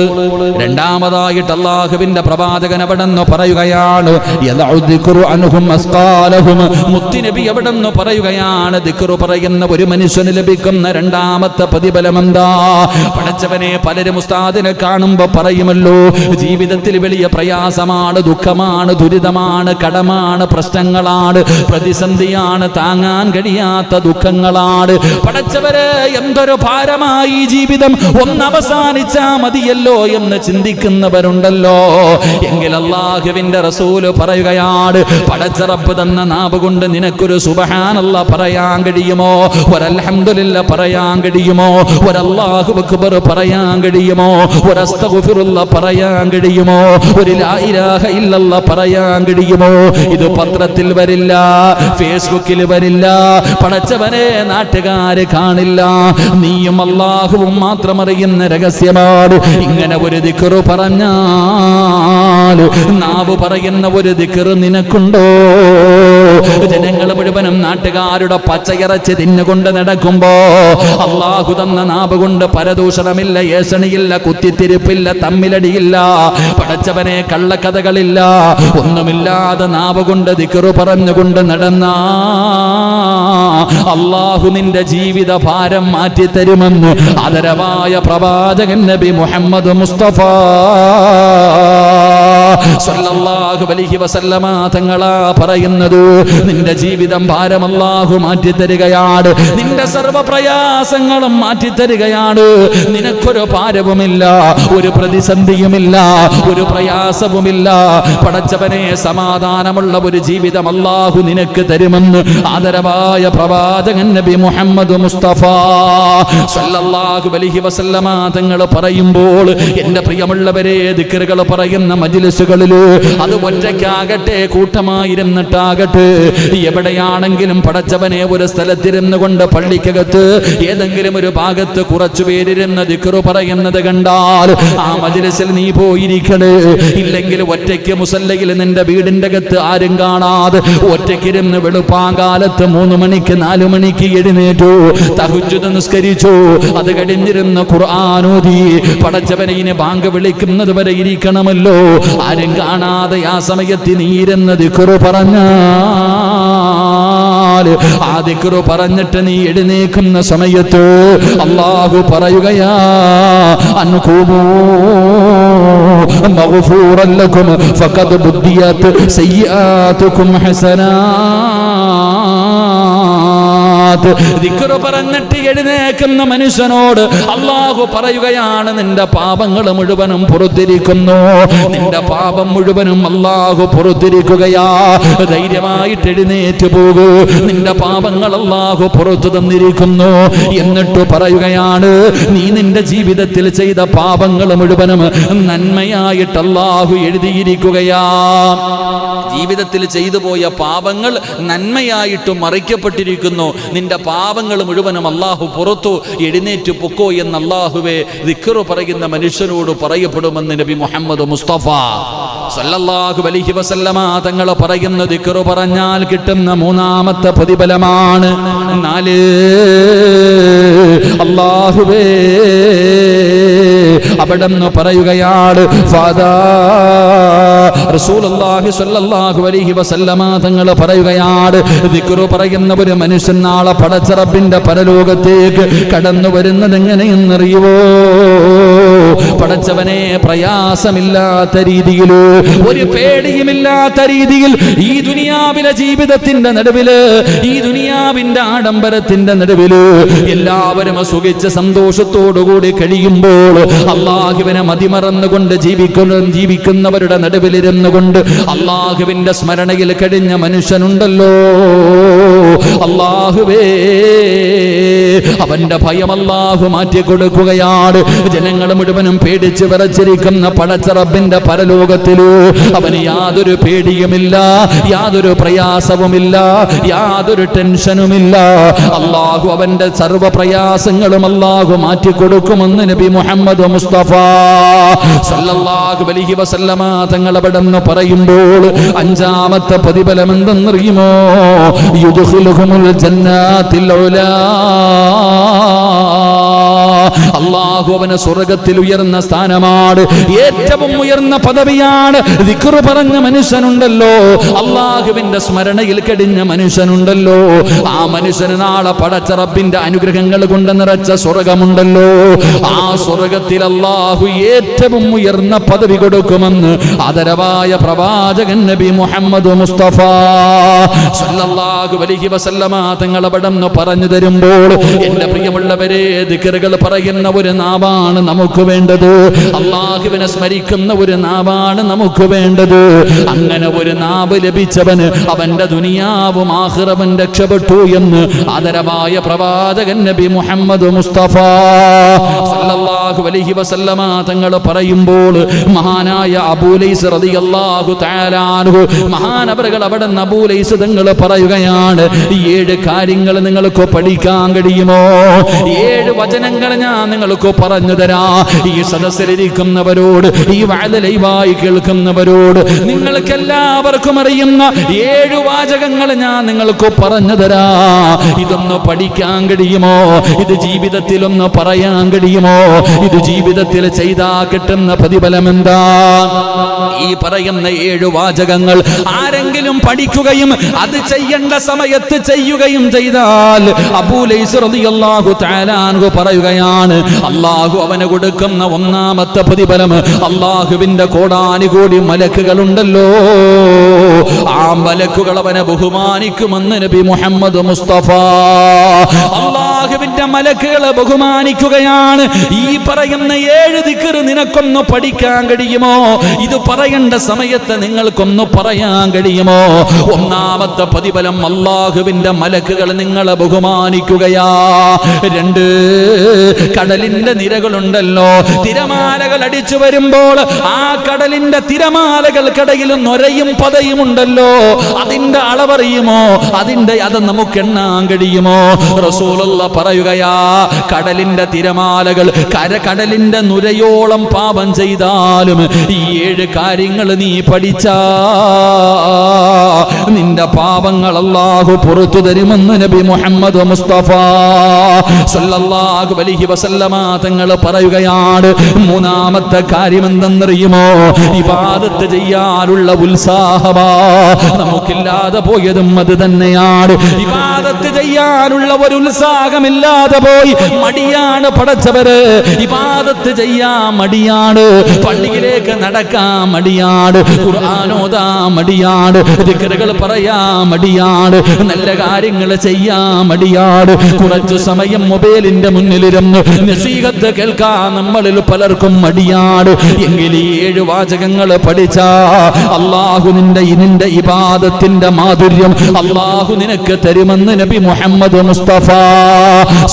രണ്ടാമതായിട്ട് അള്ളാഹുവിന്റെ പ്രവാചകൻ അവിടെന്ന് പറയുകയാണ്, മുത്തുനബി അവിടെന്ന് പറയുകയാണ്, ദിക്റ് പറയുന്ന ഒരു മനുഷ്യന് ലഭിക്കുന്ന രണ്ടാമത്തെ പ്രതിഫലം എന്താ? പടച്ചവനെ, പലരും ഉസ്താദിനെ കാണുമ്പോ പറയുമല്ലോ, ജീവിതത്തിൽ വലിയ പ്രയാസമാണ്, ദുഃഖമാണ്, ദുരിതമാണ്, കടമാണ്, പ്രശ്നങ്ങളാണ്, പ്രതിസന്ധിയാണ്, താങ്ങാൻ കഴിയാത്ത ദുഃഖങ്ങളാണ്. പടച്ചവരെ, എന്തൊരു ഭാരമായി ജീവിതം, ഒന്ന് അവസാനിച്ചാ മതിയല്ലോ എന്ന് ചിന്തിക്കുന്നവരുണ്ടല്ലോ. എങ്കിൽ അല്ലാഹുവിന്റെ റസൂല് പറയുകയാണ്, പടച്ചറപ്പ് തന്ന നാവ് കൊണ്ട് നിനക്കൊരു സുബ്ഹാനല്ലാഹ് പറയാൻ കഴിയുമോ? ഒരൽഹംദുലില്ലാഹ് പറയാൻ കഴിയുമോ? ഒരല്ലാഹു അക്ബർ പറയാൻ കഴിയുമോ? ഒരസ്തഗ്ഫിറുല്ലാഹ് പറയാൻ കഴിയുമോ? ഒരു ലാ ഇലാഹ ഇല്ലല്ലാഹ് പറയാൻ കഴിയുമോ? ഇത് പത്രത്തിൽ വരില്ല, ഫേസ്ബുക്കിൽ വരില്ല, പടച്ചവനെ നാട്ടുകാര് കാണില്ല. നീയും അല്ലാഹുവും മാത്രം അറിയുന്ന രഹസ്യമാണ്. ഇങ്ങനെ ഒരു ദിക്റ് പറഞ്ഞാൽ, നാവ് പറയുന്ന ഒരു ദിക്റ് നിനക്കുണ്ടോ? ജനങ്ങൾ മുഴുവനും നാട്ടുകാരുടെ പച്ചയിറച്ചി തിന്നുകൊണ്ട് നടക്കുമ്പോ അള്ളാഹു തന്ന നാവ് കൊണ്ട് പരദൂഷണമില്ല, ഏഷണിയില്ല, കുത്തിത്തിരിപ്പില്ല, തമ്മിലടിയില്ല, പടച്ചവനെ കള്ളക്കഥകളില്ല, ഒന്നുമില്ലാതെ നാവ് കൊണ്ട് ദിക്റ് പറഞ്ഞുകൊണ്ട് നടന്ന അള്ളാഹു നിന്റെ ജീവിത ഭാരം മാറ്റിത്തരുമെന്ന് ആദരവായ പ്രവാചകൻ നബി മുഹമ്മദ് മുസ്തഫ സല്ലല്ലാഹു അലൈഹി വസല്ലമ തങ്ങളാ പറയുന്നത്. നിന്റെ ജീവിതം ഭാരം അല്ലാഹു മാറ്റിത്തരികയാണ്, നിന്റെ സർവ്വ പ്രയാസങ്ങളും മാറ്റിത്തരികയാണ്. നിനക്കൊരു ഭാരവുമില്ല, ഒരു പ്രതിസന്ധിയുമില്ല, ഒരു പ്രയാസവുമില്ല. പടച്ചവനെ സമാധാനമുള്ള ഒരു ജീവിതം അല്ലാഹു നിനക്ക് തരുമെന്ന് ആദരവായ പ്രവാചകൻ നബി മുഹമ്മദ് മുസ്തഫ സല്ലല്ലാഹു അലൈഹി വസല്ലമ തങ്ങൾ പറയുമ്പോൾ എൻ്റെ പ്രിയമുള്ളവരെ, ദിക്റുകൾ പറയുന്ന മജ്ലിസുകളിൽ അത് ഒറ്റയ്ക്കാകട്ടെ കൂട്ടമായിരുന്നിട്ടാകട്ടെ എവിടെയാണെങ്കിലും പടച്ചവനെ ഒരു സ്ഥലത്തിരുന്നു കൊണ്ട് പള്ളിക്കകത്ത് ഏതെങ്കിലും ഒരു ഭാഗത്ത് കുറച്ചു പേരിരുന്ന് ദിക്റ് പറയുന്നത് കണ്ടാൽ ആ മജ്ലിസിൽ നീ പോയിരിക്കണേ. ഇല്ലെങ്കിൽ ഒറ്റയ്ക്ക് മുസല്ലയിൽ നിന്റെ വീടിന്റെ അകത്ത് ആരും കാണാതെ ഒറ്റയ്ക്കിരുന്ന് വെളുപ്പാങ്കാലത്ത് 3 മണിക്ക് 4 മണിക്ക് എഴുന്നേറ്റു, തഹജ്ജുദ് നിസ്കരിച്ചു, അത് കഴിഞ്ഞിരുന്ന് ഖുർആൻ ഓതി, പടച്ചവനെ ഇനി ബാങ്ക് വിളിക്കുന്നത് വരെ ഇരിക്കണമല്ലോ, ആരും കാണാതെ ആ സമയത്ത് നീ ഇരുന്ന് ദിക്റ് പറഞ്ഞാൽ ആ ദിക്റ് പറഞ്ഞിട്ട് നീ എഴുന്നേക്കുന്ന സമയത്ത് അല്ലാഹു പറയുകയാ, അൻഖൂമൂ മഗ്ഫൂറൻ ലക്കും ഫഖദ് ബുദ്ദിയത് സയ്യിആതുകും ഹസനാത്. ദിക്റ് പറഞ്ഞിട്ട് എഴുന്നേക്കുന്ന മനുഷ്യനോട് അല്ലാഹു പറയുകയാണ്, നിന്റെ പാപങ്ങൾ മുഴുവനും പുറത്തിരിക്കുന്നു, നിന്റെ പാപം മുഴുവനും അല്ലാഹു പുറത്തിരിക്കുകയാ, ധൈര്യമായിട്ട് എഴുന്നേറ്റ് പോകൂ, നിന്റെ പാപങ്ങൾ അല്ലാഹു പുറത്തു തന്നിരിക്കുന്നു. എന്നിട്ട് പറയുകയാണ്, നീ നിന്റെ ജീവിതത്തിൽ ചെയ്ത പാപങ്ങൾ മുഴുവനും നന്മയായിട്ട് അല്ലാഹു എഴുതിയിരിക്കുകയാ. ജീവിതത്തിൽ ചെയ്തു പോയ പാപങ്ങൾ നന്മയായിട്ട് മറിക്കപ്പെട്ടിരിക്കുന്നു, നിന്റെ പാപങ്ങൾ മുഴുവനും അല്ലാഹു പുറത്തു എഴുന്നേറ്റ് പൊക്കോ എന്ന് അല്ലാഹുവേ ദിക്റ് പറയുന്ന മനുഷ്യനോട് പറയപ്പെടുമെന്ന് നബി മുഹമ്മദ് മുസ്തഫ സല്ലല്ലാഹു അലൈഹി വസല്ലമ തങ്ങൾ പറയുന്ന ദിക്റ് പറഞ്ഞാൽ കിട്ടുന്ന 3ാമത്തെ പ്രതിഫലമാണ് 4. അല്ലാഹുവേ അവിടെന്ന് പറയുകയാണ്, റസൂലുള്ളാഹി സ്വല്ലല്ലാഹു അലൈഹി വസല്ലമ തങ്ങൾ പറയുകയാണ്, ദിക്റ് പറയുന്ന ഒരു മനുഷ്യൻ നാളെ പടച്ച റബ്ബിന്റെ പരലോകത്തേക്ക് കടന്നു വരുന്നത് എങ്ങനെയെന്നറിയുവോ? പടച്ചവനെ പ്രയാസമില്ലാത്ത രീതിയിൽ, ഒരു പേടിയുമില്ലാത്ത രീതിയിൽ ഈ ദുനിയാവിലെ ജീവിതത്തിന്റെ നടുവില്, ഈ ദുനിയാവിന്റെ ആഡംബരത്തിന്റെ നടുവില് എല്ലാവരും സുഖിച്ച് സന്തോഷത്തോടുകൂടി കഴിയുമ്പോൾ അള്ളാഹുവിനെ മതിമറന്നുകൊണ്ട് ജീവിക്കുന്നവരുടെ നടുവിലിരുന്നു കൊണ്ട് അള്ളാഹുവിന്റെ സ്മരണയിൽ കഴിഞ്ഞ മനുഷ്യനുണ്ടല്ലോ, അള്ളാഹുവേ അവന്റെ ഭയം അല്ലാഹു മാറ്റിക്കൊടുക്കുകയാണ്. ജനങ്ങൾ മുഴുവനും പേടിച്ച് വിറച്ചിരിക്കുന്ന പടച്ച റബ്ബിന്റെ പരലോകത്തില് അവന് യാതൊരു പേടിയുമില്ല, യാതൊരു പ്രയാസവുമില്ല, യാതൊരു ടെൻഷനുമില്ല. അല്ലാഹു അവന്റെ സർവ്വ പ്രയാസങ്ങളും അല്ലാഹു മാറ്റിക്കൊടുക്കുമെന്ന് നബി മുഹമ്മദ് മുസ്തഫ സല്ലല്ലാഹു അലൈഹി വസല്ലമ തങ്ങൾ അവിടെന്ന് പറയുമ്പോൾ 5ാമത്തെ പ്രതിഫലം എന്തെന്നറിയുമോ? യുദ്ഖിലുഹുമുൽ ജന്നാത്തിൽ ഉലാ. അല്ലാഹു അവന് സ്വർഗ്ഗത്തിൽ ഉയർന്ന സ്ഥാനമാണ്, ഏറ്റവും ഉയർന്ന പദവിയാണ്. ദിക്റ് പറഞ്ഞ മനുഷ്യനുണ്ടല്ലോ, അല്ലാഹുവിന്റെ സ്മരണയിൽ കഴിഞ്ഞ മനുഷ്യനുണ്ടല്ലോ, ആ മനുഷ്യന് നാളെ പടച്ച റബ്ബിന്റെ അനുഗ്രഹങ്ങൾ കൊണ്ട് നിറച്ച സ്വർഗ്ഗമുണ്ടല്ലോ, ആ സ്വർഗ്ഗത്തിൽ അല്ലാഹു ഏറ്റവും ഉയർന്ന പദവി കൊടുക്കുമെന്ന് ആദരവായ പ്രവാചകൻ നബി മുഹമ്മദ് മുസ്തഫ സല്ലല്ലാഹു അലൈഹി വസല്ലമ തങ്ങൾ അവിടെന്ന് പറഞ്ഞു തരുമ്പോൾ, എന്റെ പ്രിയമുള്ളവരെ, ദിക്റുകൾ പറയുന്ന ഒരു നാവാണ് നമുക്ക് വേണ്ടത്, അല്ലാഹുവിനെ സ്മരിക്കുന്ന ഒരു നാവാണ് നമുക്ക് വേണ്ടത്. അങ്ങനെ ഒരു നാവ് ലഭിച്ചവന് അവന്റെ ദുനിയാവും ആഖിറവും രക്ഷപ്പെട്ടു എന്ന് ആദരവായ പ്രവാചകൻ നബി മുഹമ്മദ് മുസ്തഫ സല്ലല്ലാഹു അലൈഹി വസല്ലമ തങ്ങൾ പറയുമ്പോൾ, മഹാനായ അബൂലൈസ് റളിയല്ലാഹു തആല അൻഹു മഹാനവറുകൾ അവിടെ അബൂലൈസ് തങ്ങൾ പറയുകയാണ്, 7 കാര്യങ്ങൾ നിങ്ങൾക്ക് പഠിക്കാൻ കഴിയുമോ? 7 വചനങ്ങൾ ഞാൻ നിങ്ങൾക്ക് പറഞ്ഞു തരാം. ഈ സദസ്സിലിരിക്കുന്നവരോട്, ഈ വഅദ് ലൈവായി കേൾക്കുന്നവരോട്, നിങ്ങൾക്ക് എല്ലാവർക്കും അറിയുന്ന 7 വാചകങ്ങൾ ഞാൻ നിങ്ങൾക്ക് പറഞ്ഞു തരാം. ഇതൊന്ന് പഠിക്കാൻ കഴിയുമോ? ഇത് ജീവിതത്തിലൊന്ന് പറയാൻ കഴിയുമോ? ഇത് ജീവിതത്തിൽ ചെയ്താ കിട്ടുന്ന പ്രതിഫലം എന്താ? ഈ പറയുന്ന 7 വാചകങ്ങൾ ആരെങ്കിലും പഠിക്കുകയും അത് ചെയ്യേണ്ട സമയത്ത് ചെയ്യുകയും ചെയ്താൽ അബൂ ലൈസ് റളിയല്ലാഹു തആല അൻഹു പറയുകയാണ്, അല്ലാഹു അവന് കൊടുക്കുന്ന ഒന്നാമത്തെ പ്രതിഫലം, അല്ലാഹുവിന്റെ കോടാനുകോടി മലക്കുകളുണ്ടല്ലോ, ആ മലക്കുകൾ അവനെ ബഹുമാനിക്കുമെന്ന് നബി മുഹമ്മദ് മുസ്തഫ. അല്ലാഹുവിന്റെ മലക്കുകളെ ബഹുമാനിക്കുകയാണ്. ഈ പറയുന്ന 7 ദിക്ർ നിനക്കൊന്ന് പഠിക്കാൻ കഴിയുമോ? ഇത് പറയേണ്ട സമയത്ത് നിങ്ങൾക്കൊന്ന് പറയാൻ കഴിയുമോ? ഒന്നാമത്തെ പ്രതിഫലം, അല്ലാഹുവിന്റെ മലക്കുകൾ നിങ്ങളെ ബഹുമാനിക്കുകയാ. 2, കടലിന്റെ നിരകളുണ്ടല്ലോ, തിരമാലകൾ അടിച്ചു വരുമ്പോൾ ആ കടലിന്റെ തിരമാലകൾക്കിടയിൽ നൊരയും പതയും ഉണ്ടല്ലോ, അതിന്റെ അളവറിയുമോ? അത് നമുക്ക് എണ്ണാൻ കഴിയുമോ? റസൂലുള്ളാഹി പറയുകയാ, കടലിന്റെ തിരമാലകൾ കടലിന്റെ നുരയോളം പാപം ചെയ്താലും ഈ 7 കാര്യങ്ങൾ നീ പഠിച്ചാ നിന്റെ പാപങ്ങൾ അല്ലാഹു പുറത്തു തരുമെന്ന് നബി മുഹമ്മദ് മുസ്തഫ സല്ലല്ലാഹു അലൈഹി വസല്ലമ തങ്ങൾ പറയുകയാണ്. മൂന്നാമത്തെ കാര്യം എന്തെന്നറിയുമോ? ഇബാദത്ത് ചെയ്യാനുള്ള ഉത്സാഹമാ. നമുക്കില്ലാതെ പോയതും അത് തന്നെയാണ്. ഇബാദത്ത് ചെയ്യാനുള്ള ഒരു ഉത്സാഹമില്ലാതെ പോയി. മടിയാണ് പടച്ചവര്. ഇബാദത്ത് ചെയ്യാൻ മടിയാണ്, പള്ളിയിലേക്ക് നടക്കാൻ മടിയാണ്, ഖുർആൻ ഓതാൻ മടിയാണ്, ദിക്റുകൾ പറയാൻ മടിയാണ്, നല്ല കാര്യങ്ങൾ ചെയ്യാൻ മടിയാണ്. കുറച്ചു സമയം മൊബൈലിന്റെ മുന്നിലിരുന്ന് നസീഹത്ത് കേൾക്കാൻ നമ്മളിൽ പലർക്കും മടിയാണ്. എങ്കിൽ ഈ 7 വാചകങ്ങൾ പഠിച്ചാ അല്ലാഹു നിന്റെ ഇബാദത്തിന്റെ മാധുര്യം അല്ലാഹു നിനക്ക് തരുമെന്ന് നബി മുഹമ്മദ് മുസ്തഫ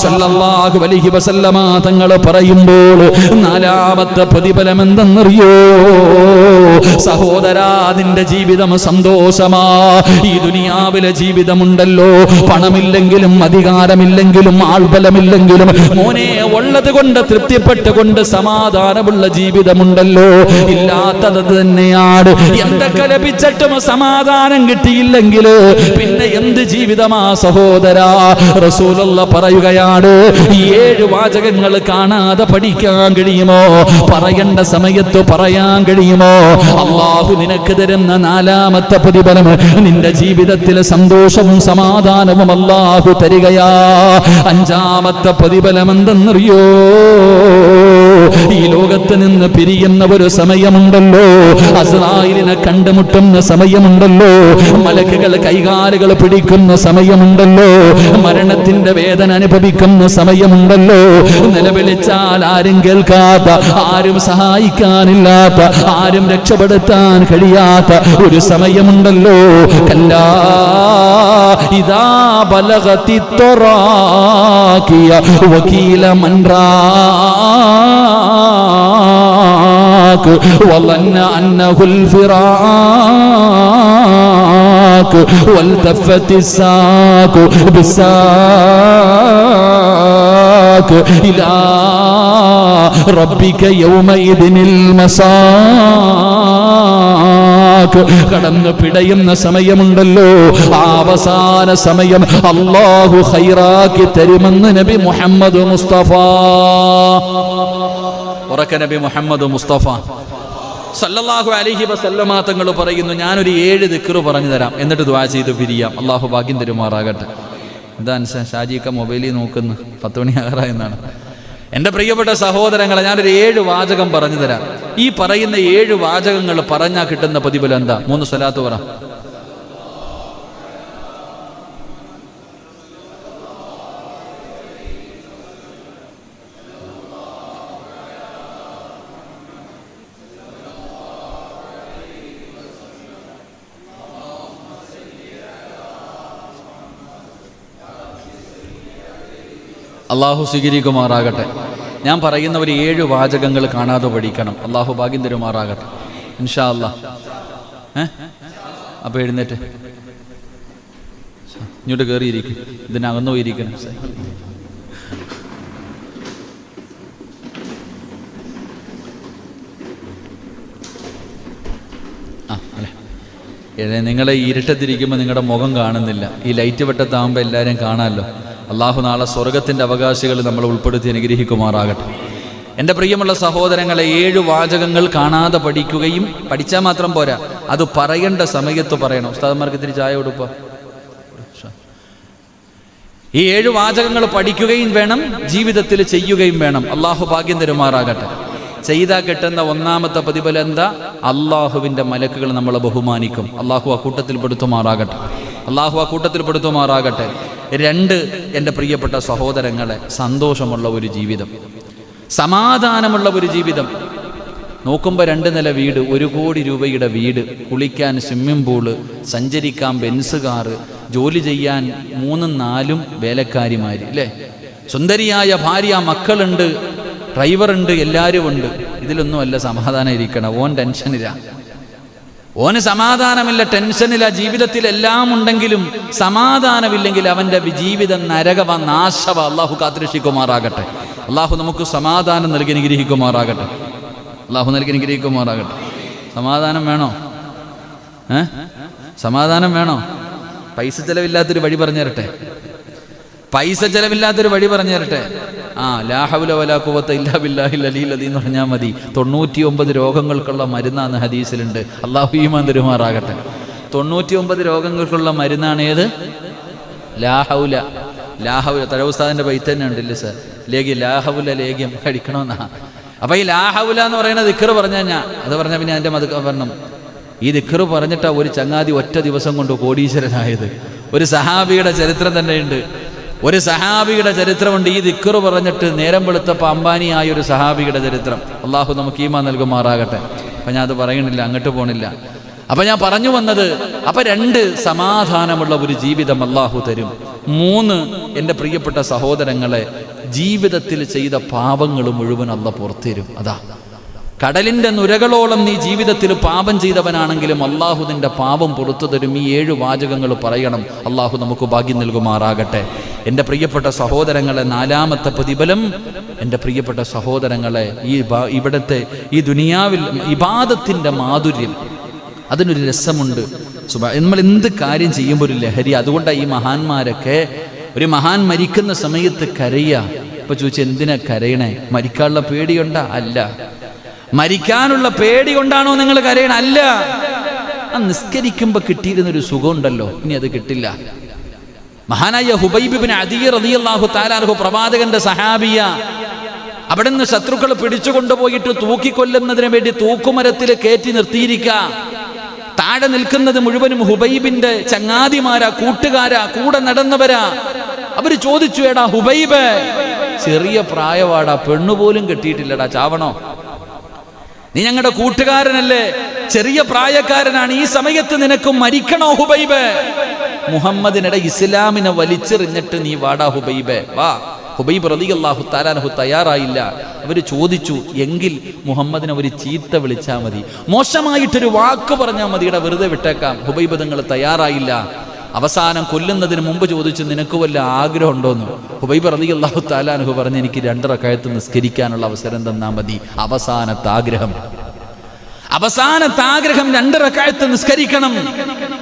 സല്ലല്ലാഹു അലൈഹി വസല്ലമ തങ്ങൾ പറയുമ്പോൾ 4ാമത്തെ പ്രതിഫലം എന്തെന്നറിയോ? സഹോദരാ, നിന്റെ ജീവിതം സന്തോഷമാ. ഈ ദുനിയാവിലെ ജീവിതമുണ്ടല്ലോ, പണമില്ലെങ്കിലും അധികാരമില്ലെങ്കിലും ആൾബലമില്ലെങ്കിലും മോനെ ഉള്ളത് കൊണ്ട് തൃപ്തിപ്പെട്ടുകൊണ്ട് സമാധാനമുള്ള ജീവിതമുണ്ടല്ലോ. ഇല്ലാത്തത് തന്നെയാണ്. എന്തൊക്കെ ലഭിച്ചിട്ടും സമാധാനം കിട്ടിയില്ലെങ്കിൽ പിന്നെ എന്ത് ജീവിതമാ സഹോദരാ? റസൂലുള്ളാഹി പറയുകയാണ്, ഈ 7 വാചകങ്ങൾ കാണാതെ പഠിക്കാൻ കഴിയുമോ? പറയേണ്ട സമയത്ത് പറയാൻ കഴിയുമോ? അല്ലാഹു നിനക്ക് തരുന്ന 4ാമത്തെ പ്രതിഫലം, നിന്റെ ജീവിതത്തിൽ സന്തോഷവും സമാധാനവും അല്ലാഹു തരികയാ. 5ാമത്തെ പ്രതിഫലം എന്തെന്നറിയോ? ഈ ലോകത്ത് നിന്ന് പിരിയുന്ന ഒരു സമയമുണ്ടല്ലോ, അസ്റായിലിനെ കണ്ടുമുട്ടുന്ന സമയമുണ്ടല്ലോ, മലക്കുകൾ കൈകാലുകൾ പിടിക്കുന്ന സമയമുണ്ടല്ലോ, മരണത്തിന്റെ വേദന അനുഭവിക്കുന്ന സമയമുണ്ടല്ലോ, നിലവിളിച്ചാൽ ആരും കേൾക്കാത്ത, ആരും സഹായിക്കാനില്ലാത്ത, ആരും രക്ഷപ്പെടുത്താൻ കഴിയാത്ത ഒരു സമയമുണ്ടല്ലോ. കല്ലാ ഇദാ ബലഗതി തറാഖിയ വകീല മൻ റാഖ് വളന്ന അന്നഹുൽ ഫിറാഖ് വൽതഫത്തി സാഖു ബിസാഖ് ഇലാ റബ്ബിക യൗമഇദിനിൽ മസാഖ്. കടന്നു പിടയുന്ന സമയമുണ്ടല്ലോ, ആ അവസാന സമയം അല്ലാഹു ഖൈറാക്കി തരുമെന്ന് നബി മുഹമ്മദ് മുസ്തഫ. ഉറക്കെ നബി മുഹമ്മദ് മുസ്തഫ സല്ലല്ലാഹു അലൈഹി വസല്ലമ തങ്ങൾ പറയുന്നു, ഞാനൊരു 7 ദിക്ർ പറഞ്ഞു തരാം, എന്നിട്ട് ദുആ ചെയ്ത് പിരിയാം. അല്ലാഹു ഭാഗ്യം തരുമാറാകട്ടെ. എന്താ ഷാജിക്ക മൊബൈലിൽ നോക്കുന്നു, 10 മണിയാകാറ എന്നാണ്. എൻ്റെ പ്രിയപ്പെട്ട സഹോദരങ്ങളെ, ഞാനൊരു 7 വാചകം പറഞ്ഞു തരാം. ഈ പറയുന്ന 7 വാചകങ്ങൾ പറഞ്ഞാൽ കിട്ടുന്ന പ്രതിഫലം എന്താ? 3 സ്വലാത്ത് പറ. അള്ളാഹു സ്വീകരിക്കുമാറാകട്ടെ. ഞാൻ പറയുന്ന ഒരു 7 വാചകങ്ങൾ കാണാതെ പഠിക്കണം. അള്ളാഹു ഭാഗ്യം തരുമാറാകട്ടെ ഇൻഷാ അല്ലാഹ്. അപ്പോൾ എഴുന്നേറ്റ് ഇങ്ങോട്ട് കയറിയിരിക്കും, ഇതിനകന്നു പോയിരിക്കണം. നിങ്ങളെ ഇരുട്ടത്തിരിക്കുമ്പോൾ നിങ്ങളുടെ മുഖം കാണുന്നില്ല, ഈ ലൈറ്റ് വെട്ടത്താകുമ്പോൾ എല്ലാവരെയും കാണാമല്ലോ. അള്ളാഹു നാളെ സ്വർഗത്തിൻ്റെ അവകാശികൾ നമ്മൾ ഉൾപ്പെടുത്തി അനുഗ്രഹിക്കുമാറാകട്ടെ. എൻ്റെ പ്രിയമുള്ള സഹോദരങ്ങളെ, 7 വാചകങ്ങൾ കാണാതെ പഠിക്കുകയും, പഠിച്ചാൽ മാത്രം പോരാ, അത് പറയേണ്ട സമയത്ത് പറയണം. ഉസ്താദന്മാർക്ക് ഇത്തിരി ചായ കൊടുക്കുക. ഈ 7 വാചകങ്ങൾ പഠിക്കുകയും വേണം, ജീവിതത്തിൽ ചെയ്യുകയും വേണം. അള്ളാഹു ഭാഗ്യം തരുമാറാകട്ടെ. ചെയ്താൽ കിട്ടുന്ന ഒന്നാമത്തെ പ്രതിഫലം എന്താ? അള്ളാഹുവിൻ്റെ മലക്കുകൾ നമ്മളെ ബഹുമാനിക്കും. അള്ളാഹു ആ കൂട്ടത്തിൽ പെടുത്തുമാറാകട്ടെ. അള്ളാഹു ആ കൂട്ടത്തിൽ പെടുത്തുമാറാകട്ടെ. 2, എൻ്റെ പ്രിയപ്പെട്ട സഹോദരങ്ങളെ, സന്തോഷമുള്ള ഒരു ജീവിതം, സമാധാനമുള്ള ഒരു ജീവിതം. നോക്കുമ്പോൾ 2 നില വീട്, 1 കോടി രൂപയുടെ വീട്, കുളിക്കാൻ സ്വിമ്മിംഗ് പൂള്, സഞ്ചരിക്കാൻ ബെൻസ് കാറ്, ജോലി ചെയ്യാൻ 3-4 വേലക്കാരിമാർ, അല്ലേ? സുന്ദരിയായ ഭാര്യ, മക്കളുണ്ട്, ഡ്രൈവറുണ്ട്, എല്ലാവരും ഉണ്ട്. ഇതിലൊന്നുമല്ല സമാധാനം ഇരിക്കണം. ഓൻ ടെൻഷനില്ല, ഓന് സമാധാനമില്ല, ടെൻഷനില്ല. ജീവിതത്തിൽ എല്ലാം ഉണ്ടെങ്കിലും സമാധാനമില്ലെങ്കിൽ അവൻ്റെ ജീവിതം നരകവ, നാശവ. അള്ളാഹു കാത്തുരക്ഷിക്കുമാറാകട്ടെ. അള്ളാഹു നമുക്ക് സമാധാനം നൽകി അനുഗ്രഹിക്കുമാറാകട്ടെ. അള്ളാഹു നൽകി അനുഗ്രഹിക്കുമാറാകട്ടെ. സമാധാനം വേണോ? സമാധാനം വേണോ? പൈസ ചെലവില്ലാത്തൊരു വഴി പറഞ്ഞു തരട്ടെ. പൈസ ചെലവില്ലാത്തൊരു വഴി പറഞ്ഞു തരട്ടെ. ലാ ഹൗല വലാ ഖുവത ഇല്ലാ ബില്ലാഹിൽ അലിയിൽ അദീം എന്ന് പറഞ്ഞാൽ മതി. 99 രോഗങ്ങൾക്കുള്ള മരുന്നാണ് ഹദീസിലുണ്ട്. അള്ളാഹു ഈമാൻ തരുമാറാകട്ടെ. 99 രോഗങ്ങൾക്കുള്ള മരുന്നാണ് ഏത്? ലാ ഹൗല. ലാ ഹൗല തഴവുസ്താദിൻ്റെ ബൈത്ത് തന്നെ ഉണ്ടല്ലേ സാർ, ലേഖ്യം, ലാ ഹൗല ലേഖ്യം കഴിക്കണമെന്നാ. അപ്പോൾ ഈ ലാ ഹൗല എന്ന് പറയുന്ന ദിക്ർ പറഞ്ഞാൽ അത് പറഞ്ഞാൽ പിന്നെ എൻ്റെ മതകർണം ഈ ദിക്ർ പറഞ്ഞിട്ടാ ഒരു ചങ്ങാതി ഒറ്റ ദിവസം കൊണ്ട് കോടീശ്വരനായത്. ഒരു സഹാബിയുടെ ചരിത്രം തന്നെയുണ്ട്. ഒരു സഹാബിയുടെ ചരിത്രമുണ്ട്. ഈ ദിക്ർ പറഞ്ഞിട്ട് നേരം വെളുത്തപ്പോൾ അംബാനിയായ ഒരു സഹാബിയുടെ ചരിത്രം. അള്ളാഹു നമുക്ക് ഈമാൻ നൽകുമാറാകട്ടെ. അപ്പം ഞാൻ അത് പറയണില്ല, അങ്ങോട്ട് പോണില്ല. അപ്പം ഞാൻ പറഞ്ഞു വന്നത്, അപ്പം 2 സമാധാനമുള്ള ഒരു ജീവിതം അള്ളാഹു തരും. 3, എൻ്റെ പ്രിയപ്പെട്ട സഹോദരങ്ങളെ, ജീവിതത്തിൽ ചെയ്ത പാപങ്ങൾ മുഴുവൻ അള്ളാഹു പുറത്തുതരും. അതാ, കടലിൻ്റെ നുരകളോളം നീ ജീവിതത്തിൽ പാപം ചെയ്തവനാണെങ്കിലും അള്ളാഹു നിന്റെ പാപം പുറത്തു തരും. ഈ 7 വാചകങ്ങൾ പറയണം. അള്ളാഹു നമുക്ക് ഭാഗ്യം നൽകുമാറാകട്ടെ. എൻ്റെ പ്രിയപ്പെട്ട സഹോദരങ്ങളെ, 4ാമത്തെ പ്രതിഫലം, എൻ്റെ പ്രിയപ്പെട്ട സഹോദരങ്ങളെ, ഇവിടുത്തെ ഈ ദുനിയാവിൽ ഇബാദത്തിൻ്റെ മാധുര്യം, അതിനൊരു രസമുണ്ട്. നമ്മൾ എന്ത് കാര്യം ചെയ്യുമ്പോൾ ഒരു ലഹരി. അതുകൊണ്ടാണ് ഈ മഹാന്മാരൊക്കെ, ഒരു മഹാൻ മരിക്കുന്ന സമയത്ത് കരയുക. ഇപ്പം ചോദിച്ചാൽ എന്തിനാ കരയണേ? മരിക്കാനുള്ള പേടിയുണ്ടാ? അല്ല. മരിക്കാനുള്ള പേടി കൊണ്ടാണോ നിങ്ങൾ കരയണ? അല്ല. ആ നിസ്കരിക്കുമ്പോൾ കിട്ടിയിരുന്നൊരു സുഖമുണ്ടല്ലോ, ഇനി അത് കിട്ടില്ല. മഹാനായ ഹുബൈബ് ഇബ്നു അദീ റളിയല്ലാഹു തആല അൻഹു, പ്രവാചകന്റെ സഹാബിയ, അവിടുന്ന് ശത്രുക്കൾ പിടിച്ചു കൊണ്ടുപോയിട്ട് തൂക്കിക്കൊല്ലുന്നതിന് വേണ്ടി തൂക്കുമരത്തിൽ കയറ്റി നിർത്തിയിരിക്കുക. താഴെ നിൽക്കുന്നത് മുഴുവനും ഹുബൈബിന്റെ ചങ്ങാതിമാരാ, കൂട്ടുകാരാ, കൂടെ നടന്നവരാ. അവര് ചോദിച്ചു, എടാ ഹുബൈബ്, ചെറിയ പ്രായവാടാ, പെണ്ണുപോലും കെട്ടിയിട്ടില്ലടാ, ചാവണോ? നീ ഞങ്ങളുടെ കൂട്ടുകാരനല്ലേ, ചെറിയ പ്രായക്കാരനാണ്, ഈ സമയത്ത് നിനക്ക് മരിക്കണോ ഹുബൈബ്? മുഹമ്മദിനിടെ ഇസ്ലാമിനെ വലിച്ചെറിഞ്ഞിട്ട് നീ വാടാ ഹുബൈബ്, വാ. ഹുബൈബ് റളിയല്ലാഹു തആല അൻഹു തയ്യാറായില്ല. അവർ ചോദിച്ചു, എങ്കിൽ മുഹമ്മദിനെ ഒരു ചീത്ത വിളിച്ചാൽ മതി, മോശമായിട്ടൊരു വാക്ക് പറഞ്ഞാൽ മതി, ഇവിടെ വെറുതെ വിട്ടേക്കാം. ഹുബൈബ് തങ്ങൾ തയ്യാറായില്ല. അവസാനം കൊല്ലുന്നതിന് മുമ്പ് ചോദിച്ചു, നിനക്ക് വല്ല ആഗ്രഹം ഉണ്ടോന്ന്? ഹുബൈബ് റളിയല്ലാഹു തആല അൻഹു പറഞ്ഞു, എനിക്ക് 2 റക്അത്ത് നിസ്കരിക്കാനുള്ള അവസരം തന്നാൽ മതി. അവസാനത്തെ ആഗ്രഹം 2 റക്അത്ത് നിസ്കരിക്കണം.